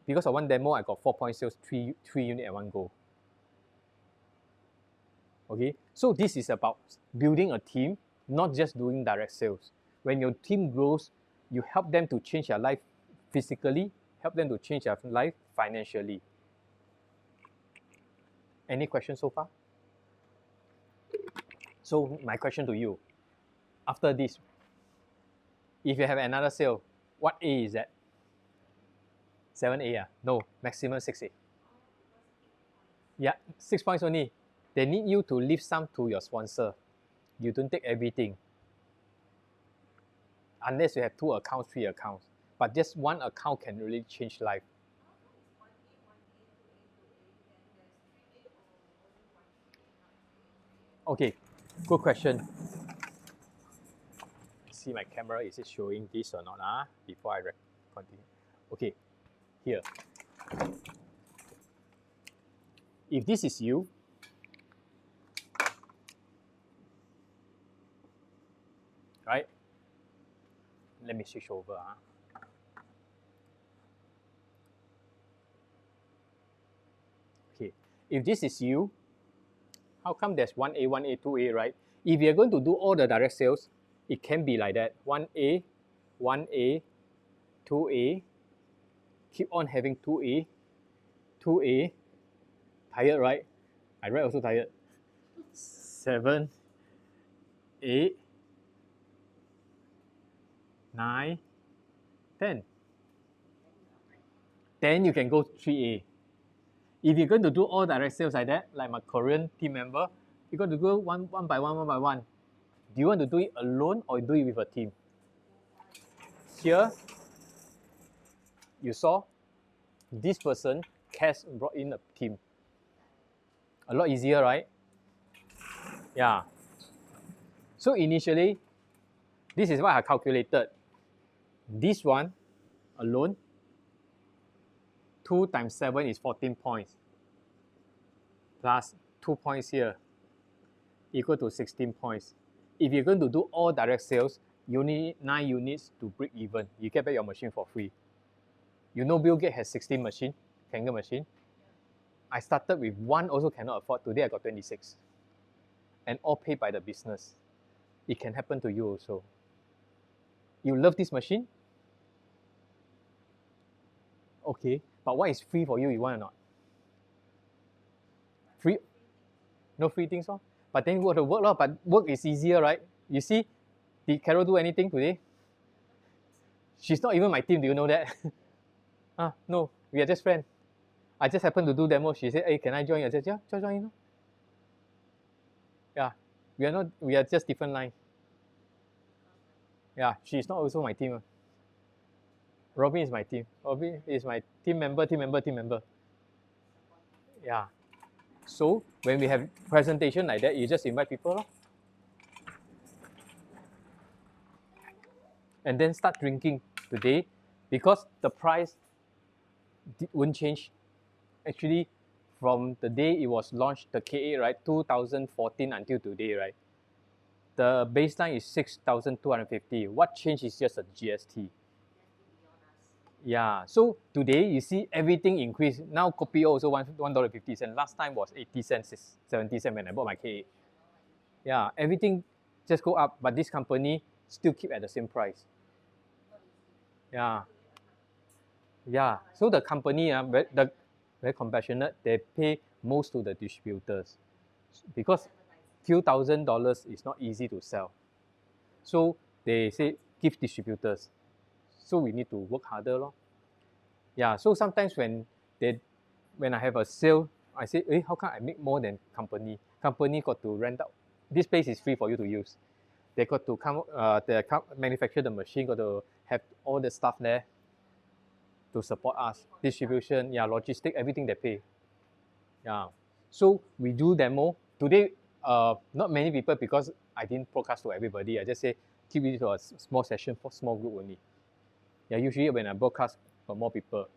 because of one demo I got 4-point sales, three units at one go. Okay, so this is about building a team, not just doing direct sales. When your team grows, you help them to change their life physically, help them to change their life financially. Any questions so far? So my question to you, after this, if you have another sale, what A is that? 7A? No, maximum 6A. Yeah, 6 points only. They need you to leave some to your sponsor. You don't take everything. Unless you have 2 accounts, 3 accounts. But just one account can really change life. Okay, good question. See my camera, is it showing this or not? Before I continue. Okay, here. If this is you, right? Let me switch over. Okay, if this is you, how come there's 1A, 1A, 2A, right? If you're going to do all the direct sales, it can be like that. 1A, 1A, 2A, keep on having 2A, 2A, tired, right? I write also tired. 7, 8, 9, 10. Then you can go 3A. If you're going to do all direct sales like that, like my Korean team member, you're going to go one by one. Do you want to do it alone or do it with a team? Here, you saw this person, Cass, brought in a team. A lot easier, right? Yeah. So initially, this is what I calculated. This one alone, 2 times 7 is 14 points. Plus 2 points here, equal to 16 points. If you're going to do all direct sales, you need 9 units to break even. You get back your machine for free. You know Bill Gates has 16 machine, Kangen machine. I started with 1, also cannot afford. Today I got 26. And all paid by the business. It can happen to you also. You love this machine? Okay, but what is free for you, you want or not? Free? No free things, huh? But then you got to work, but work is easier, right? You see, did Carol do anything today? She's not even my team, do you know that? No, we are just friends. I just happened to do demo. She said, hey, can I join? I said, yeah, join. Yeah, we are just different lines. Yeah, she's not also my team. Robin is my team. Robin is my team member. Yeah. So when we have presentation like that, you just invite people. And then start drinking today because the price won't change. Actually, from the day it was launched, the K8, right, 2014 until today, right, the baseline is 6,250. What changed is just a GST. Yeah, so today you see everything increase. Now kopi also $1.50. Last time was 80 cents, 70 cents when I bought my K8. Yeah, everything just go up, but this company still keep at the same price. Yeah. Yeah, so the company very compassionate. They pay most to the distributors because few $1,000s is not easy to sell. So they say give distributors. So we need to work harder, lor. Yeah, so sometimes when I have a sale, I say, how come I make more than company? Company got to rent out. This place is free for you to use. They got to manufacture the machine, got to have all the stuff there to support us. Distribution, yeah, logistic, everything they pay. Yeah. So we do demo. Today, not many people because I didn't broadcast to everybody. I just say keep it to a small session for small group only. Yeah, usually when I broadcast for more people.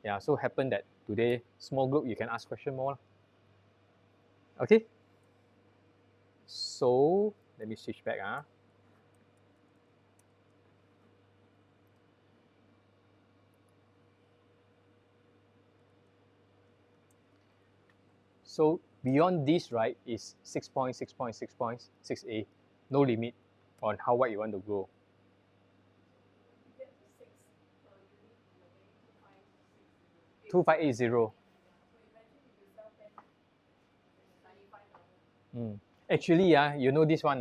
Yeah, so happen that today, small group, you can ask question more. Okay? So, let me switch back. So, beyond this, right, is 6 points, 6 points, 6 points, 6A. No limit on how wide you want to go. 2580. Actually, you know this one,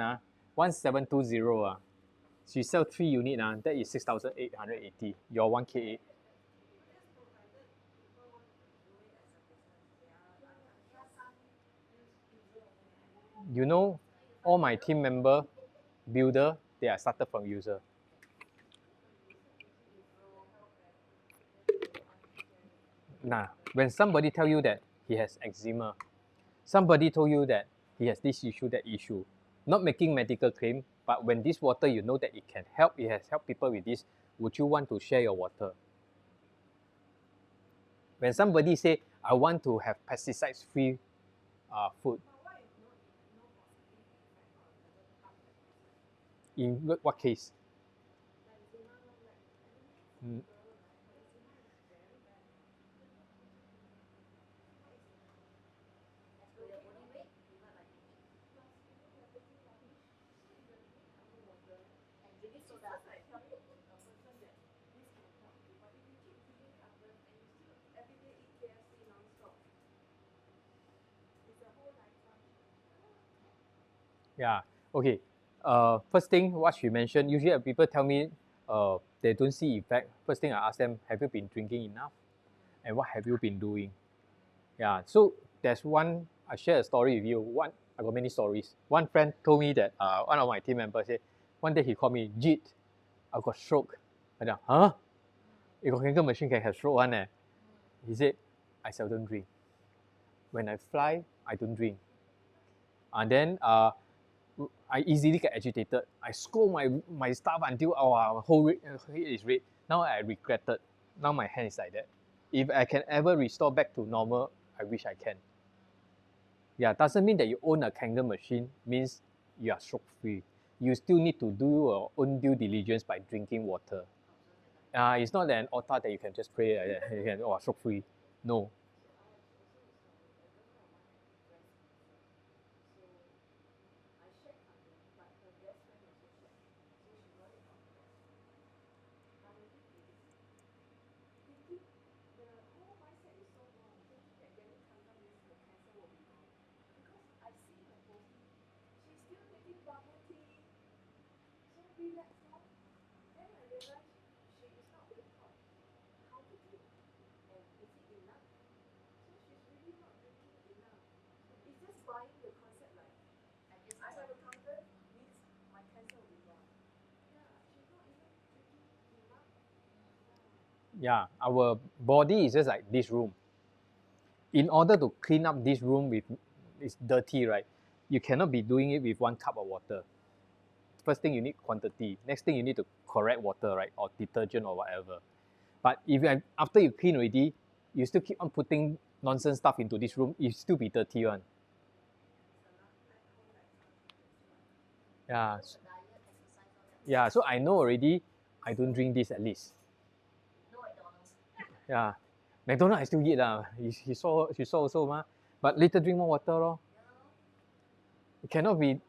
1720. She sell 3 unit, that is 6,880. Your 1K8. You know, all my team member, builder, they are started from user. Nah, when somebody tell you that he has eczema, somebody told you that he has this issue, that issue, not making medical claim, but when this water you know that it can help, it has helped people with this, would you want to share your water? When somebody say, I want to have pesticides-free food, in what case? Mm, Yeah. Okay. First thing, what she mentioned, usually people tell me they don't see effect. First thing I ask them, have you been drinking enough? And what have you been doing? Yeah. So there's one, I share a story with you. I got many stories. One friend told me that one of my team members said, one day he called me, Jit, I got stroke. I said, huh? You got chemical machine can have stroke one eh? He said, I seldom drink. When I fly, I don't drink. And then I easily get agitated. I scold my staff until our whole head is red. Now I regretted. Now my hand is like that. If I can ever restore back to normal, I wish I can. Yeah, doesn't mean that you own a Kangen machine, means you are stroke free. You still need to do your own due diligence by drinking water. It's not an altar that you can just pray you can stroke free. No. Yeah, our body is just like this room. In order to clean up this room with it's dirty, right? You cannot be doing it with 1 cup of water. First thing you need quantity. Next thing you need to correct water, right? Or detergent or whatever. But if after you clean already, you still keep on putting nonsense stuff into this room, it still be dirty one. Yeah. Yeah, so I know already I don't drink this at least. Yeah. McDonald's I still eat lah. She saw also ma. But later drink more water lor. It cannot be.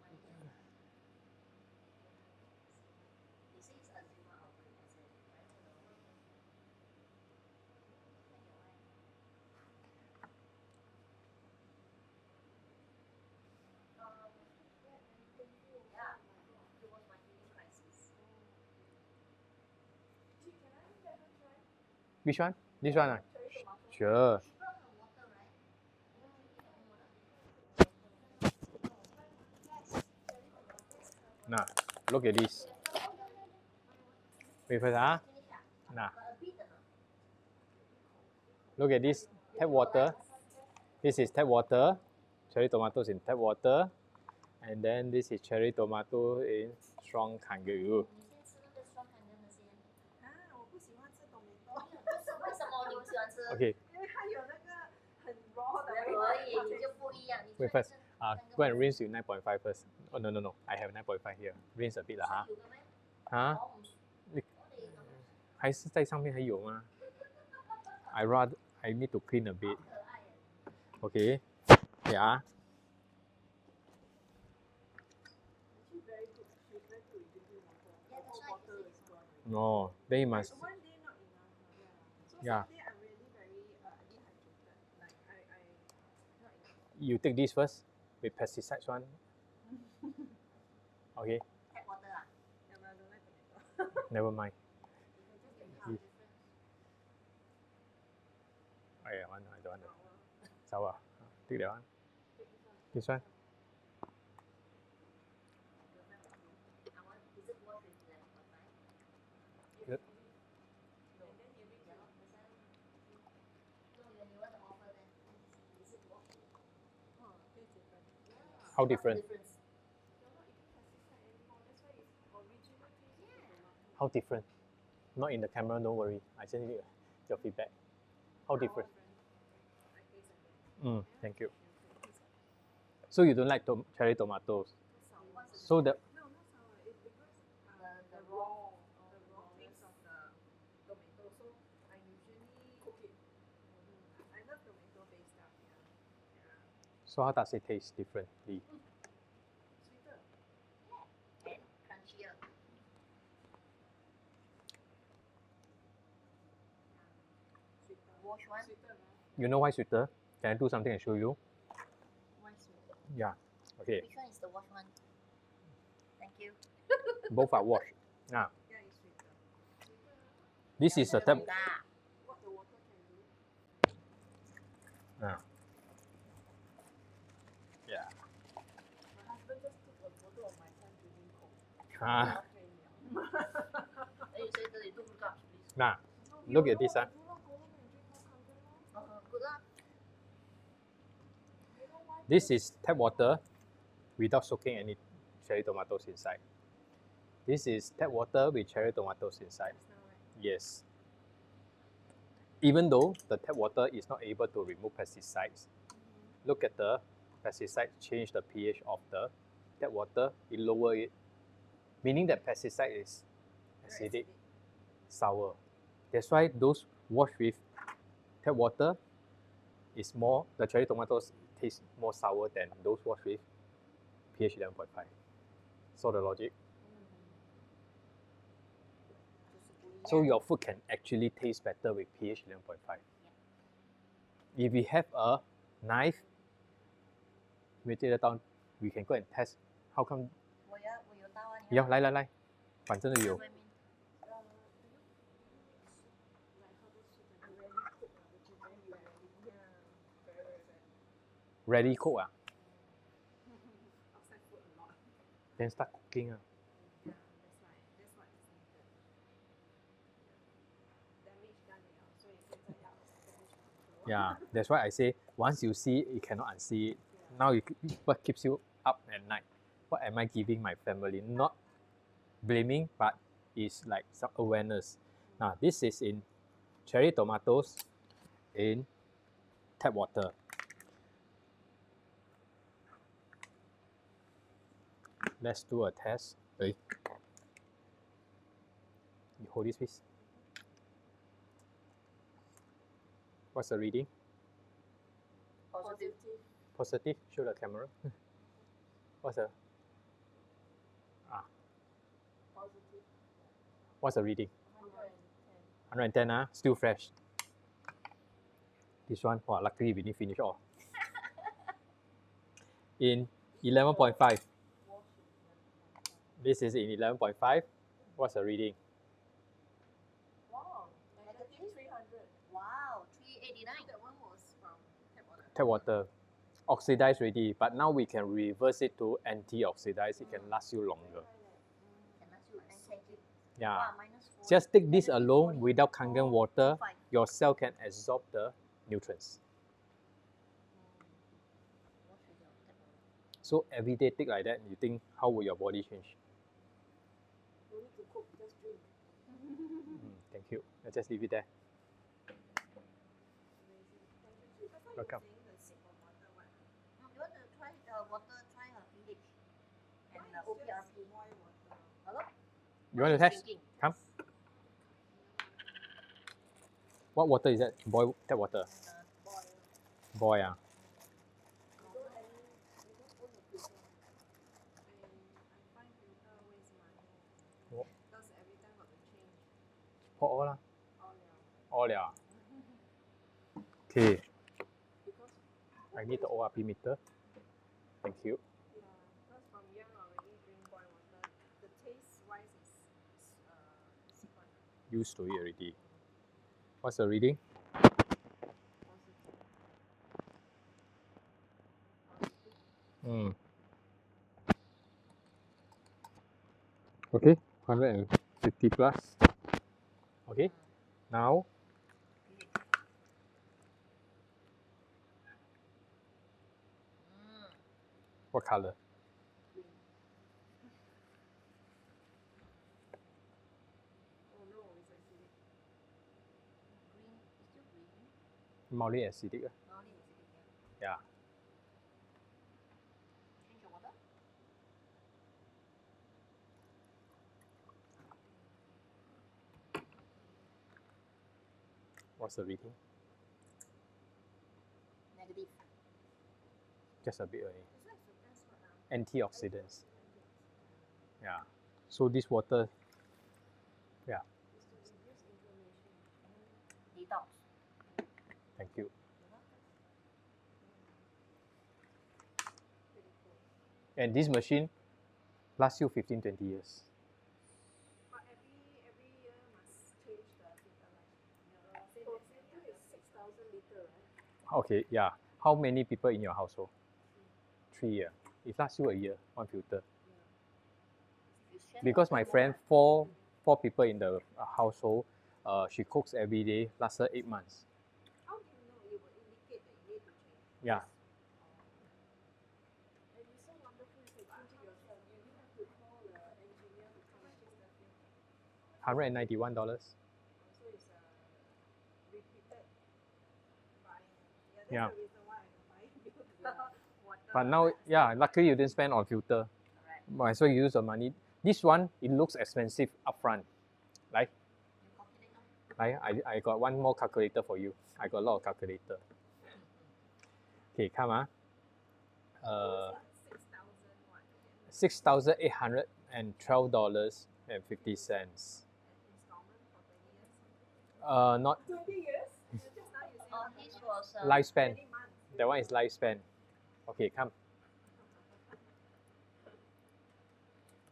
Which one? This one? Ah? Sure. Now, look at this. Wait first, ah. Now, look at this tap water. This is tap water. Cherry tomatoes in tap water. And then this is cherry tomato in strong kangaroo. Okay. Wait first. Go and rinse with 9.5 first. Oh no. I have 9.5 here. Rinse a bit lah ha. 啊？还是在上面还有吗？I need to clean a bit. Okay. Yeah. No, then you must. Yeah. You take this first with pesticides one. Okay. Never mind. Oh yeah, one. I don't want that. Sour. Take that one. This one. Good. How different? How different? Not in the camera, don't worry. I just need your feedback. How different? Thank you. So you don't like cherry tomatoes? So the so how does it taste differently? You know why sweeter? Can I do something and show you? Why sweeter? Yeah. Okay. Which one is the wash one? Thank you. Both are washed. Ah. This is a tap. Ah. Yeah. My husband just took a photo of my son drinking Coke. Ah. Then you say that you do good up, please. Nah. Look at this. Good luck. This is tap water without soaking any cherry tomatoes inside. This is tap water with cherry tomatoes inside. Yes. Even though the tap water is not able to remove pesticides, look at the pesticides change the pH of the tap water, it lower it, meaning that pesticide is acidic, sour. That's why those washed with tap water is more, the cherry tomatoes taste more sour than those washed with pH 11.5. So the logic. So your food can actually taste better with pH 11.5. If we have a knife, we take it down, we can go and test. How come? 我有刀啊，你要来，反正都有。Ready cook ah? Then start cooking ah. Yeah, that's why I say once you see it, you cannot unsee it. Now what keeps you up at night? What am I giving my family? Not blaming, but it's like some awareness. Now this is in cherry tomatoes in tap water. Let's do a test. Hey. You hold this, please. What's the reading? Positive. Positive. Show the camera. What's the Positive. What's the reading? 110. 110, still fresh. This one, wow, luckily we didn't finish all. In 11.5. This is in 11.5. What's the reading? Wow. Negative 300. Wow, 389. That one was from tap water. Tap water. Oxidized already, but now we can reverse it to anti-oxidized. It can last you longer. Yeah. Wow, minus 40. Just take this alone without Kangen water, your cell can absorb the nutrients. So every day take like that, you think how will your body change? No need to cook, just drink. Thank you. Let's just leave it there. Welcome. You want to try the water, try her pH and the OPRP. Hello? You want to test? Drinking. Come. What water is that? Boil tap water. Boil. I find filter waste money. What? Because every time got to change. Pour all lah. All liao. All liao. Okay. Because I need the ORP meter. Thank you. yeah, because from young already drink boiled water. The taste wise is 习惯了. Used to it already. What's the reading? Okay, 150 plus. Okay, now what color? Oh no, it's acidic. Green, it's still green. Mildly acidic. Mildly acidic, Yeah. Change your water. What's the reading? Negative. Just a bit only. That's why it's the best one. Antioxidants. Yeah. So this water, yeah. It's to reduce inflammation. Detox. Thank you. Pretty cool. And this machine lasts you 15-20 years. But every year must change the filter line. For filter is 6,000 liter, right? Okay, yeah. How many people in your household? 3 years. It lasts you a year, one filter. You share Because water my more. friend, four people in the household, she cooks every day, lasts her 8 months. How do you know? It will indicate that you need to change. Yeah. And it's so wonderful, you can change it yourself. You don't have to call the engineer to come and fix the thing. $191. So it's repeated buying. Yeah, that's Yeah. the reason why I don't buy filter water. But now, yeah, luckily you didn't spend on filter. Correct. Might as well use the money. This one, it looks expensive upfront. Like, You calculate now. I got one more calculator for you. I got a lot of calculator. Okay, come What's uh, that? 6,000 what again? $6,812.50. An installment for 20 years? Not 20 years? Just now you said Oh, his was lifespan. 20 months. That one is lifespan. Okay, come.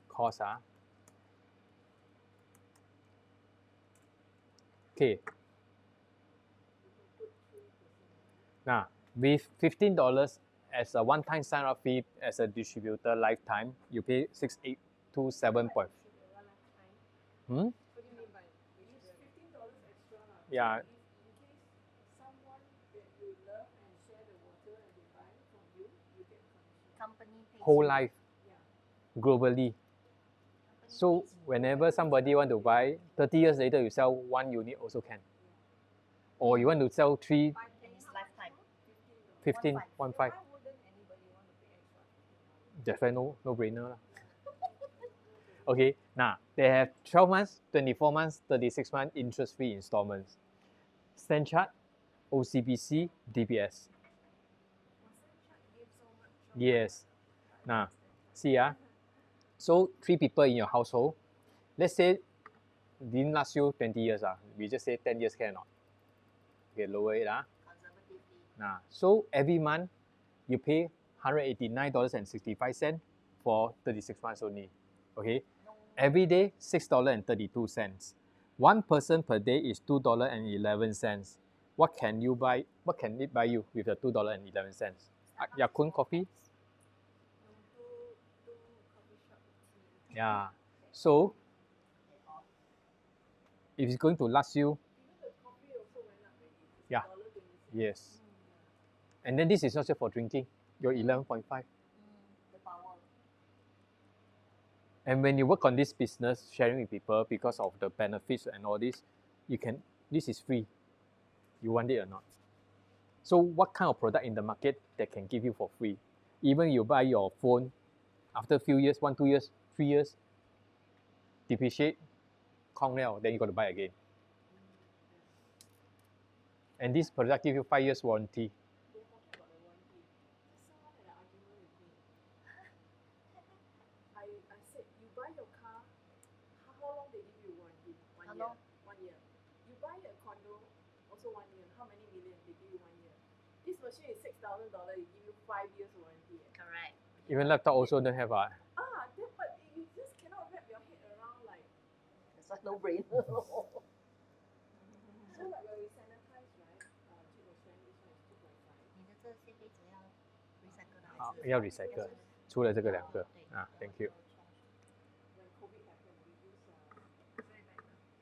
Cost, Okay. Now, with $15 as a one-time sign-up fee as a distributor lifetime, you pay 6827. What do you mean by it's $15 extra lah? Yeah. So if in case someone that you love and share the water and they buy from you, you get commission. company pays Whole you. life, Yeah. globally. Company So pays you. whenever somebody want to buy, 30 years later you sell 1 unit also can. Or you want to sell 3, And it's lifetime. 15, 1.5. Why wouldn't anybody want to pay extra $15? That's why no brainer lah. Okay, now they have 12 months, 24 months, 36 months interest-free installments. Stanchart, OCBC, DBS. Yes. Now, see so 3 people in your household. Let's say didn't last you 20 years. We just say 10 years can or not? Okay, lower it. Now, so every month you pay $189.65 for 36 months only. Okay? Every day, $6.32. One person per day is $2.11. What can you buy? What can it buy you with the $2.11? Yakun coffee? Yeah. So, if it's going to last you, yeah, yes. And then this is not just for drinking, your 11.5. And when you work on this business, sharing with people because of the benefits and all this, this is free. You want it or not? So what kind of product in the market that can give you for free? Even you buy your phone, after a few years, 1, 2 years, 3 years, depreciate, then you got to buy again. And this product gives you 5 years warranty. I said, you buy your car, how long they give you warranty? 1 year. 1 year. You buy a condo, also 1 year. How many million they give you 1 year? This machine is $6,000. They give you 5 years warranty. Correct. Even laptop also don't have. But you just cannot wrap your head around like. That's why no brainer. So like when we sanitize, right? 2%, this one is 2.5. 你的这些杯子要 recycle 的还好，是？要 recycle。除了这个2个，thank you。 When COVID happened, we use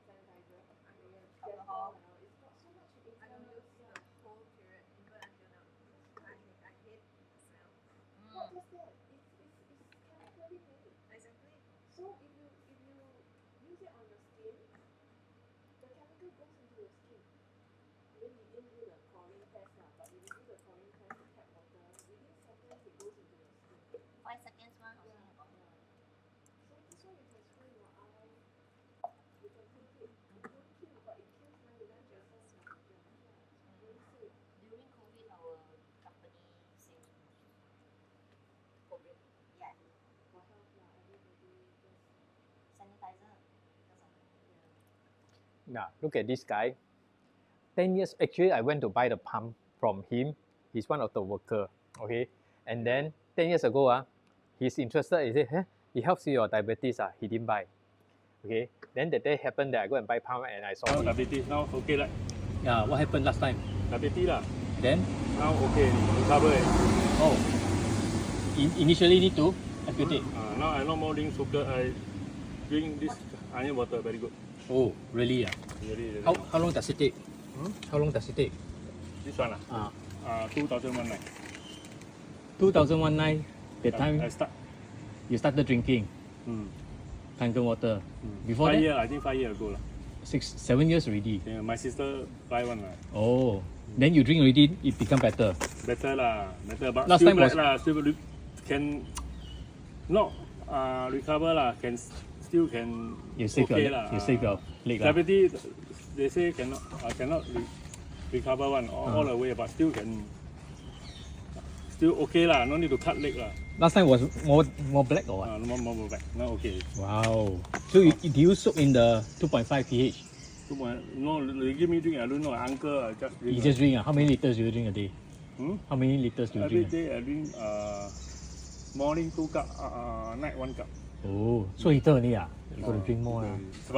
sanitizer. Alcohol. It's not so much. It's the whole period, even until now. I hate the smell. Not just that. It's chemically made. Exactly. So if you use it on your skin, the chemical goes into your skin. I mean, we didn't do the chlorine test but if you do the chlorine test in tap water, within seconds it goes into your skin. 5 seconds 吗？ So this one you can spray your eye. You can take it. It won't kill, but it kills 99% of the germs. Very safe. During COVID, our company sales COVID. Yeah. For health, everybody just Sanitizer. Now, look at this guy. 10 years, actually, I went to buy the pump from him. He's one of the worker, okay? And then 10 years ago, he's interested. He said, it helps with your diabetes. He didn't buy, okay? Then the day happened that I go and buy pump and I saw Now it. diabetes now okay lah. Yeah, what happened last time? Diabetes lah. Then, Now okay, recover. oh, initially need to amputate. Now I no more drink sugar. I drink this onion water very good. Oh, really? Really. How long does it take? How long does it take? This one 2019. 2019, that time I start. you started drinking Kangen water. Before 5 that, years, I think 5 years ago lah. 7 years already. Yeah, my sister buy one lah. Oh, then you drink already, it become better. Better lah, better. But Last still time black was- lah, still can not recover lah. Still can You save okay your lah. you save your leg lah. Diabetes, they say cannot recover one all the way, but still okay lah. No need to cut leg lah. Last time was more black or what? No more back. Now okay. Wow. So do you soak in the 2.5 pH? No, they give me drink. I don't know. Uncle, I just drink. You just drink. How many liters do you drink a day? How many liters do you Every drink? day I drink morning 2 cup, night 1 cup. Oh, so little only You got to drink more So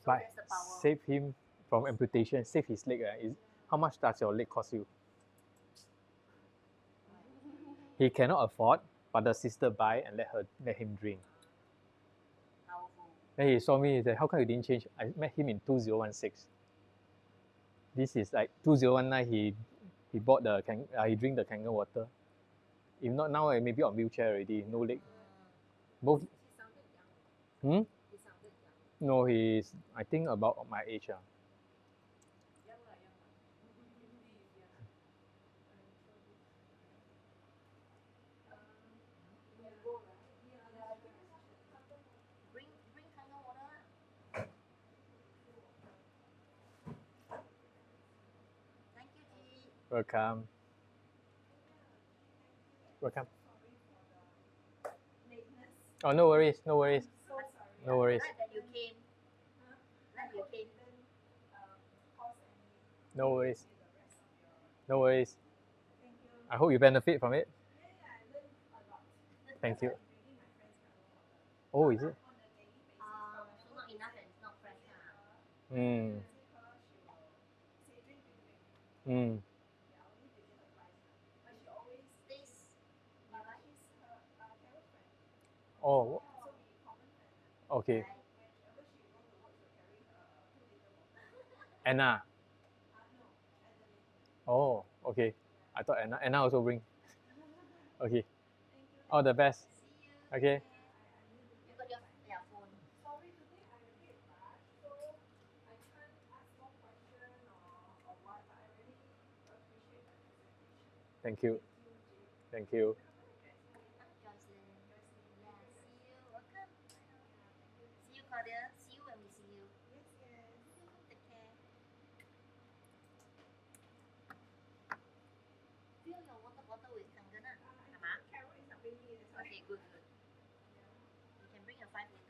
But that's the power. save him from amputation, save his leg. How much does your leg cost you? He cannot afford, but the sister buy and let him drink. Powerful. Then he saw me, he said, how come you didn't change? I met him in 2016. This is like 2019, he bought he drink the Kangen water. If not now, maybe on wheelchair already, no leg. Both. He sounded young. He sounded young. No, he's, I think about my age. Young lah. 50 is young. Welcome. Welcome. Oh, no worries, no worries, no worries. Glad that you came. Glad you came. No worries. No worries. I hope you benefit from it. Thank you. Oh, is it? So not enough and it's not fresh. Mm. Mm. Stays nearby. Oh, okay. Right. Anna. Oh, okay. I thought Anna. Anna also bring. Okay. All the best. See you. Okay. You got your phone. Sorry, today I'm a bit rushed, so I can't ask more question or what, but I really appreciate the presentation. Thank you. Thank Thank you, Jay. you. Jocelyn. Yeah, see you. Welcome. See you, Claudia. See you when we see you. Yes, yes. Take care. Fill your water bottle with Kangen. I think Carol is helping me. That's why. Okay, good. You can bring your 5 litre.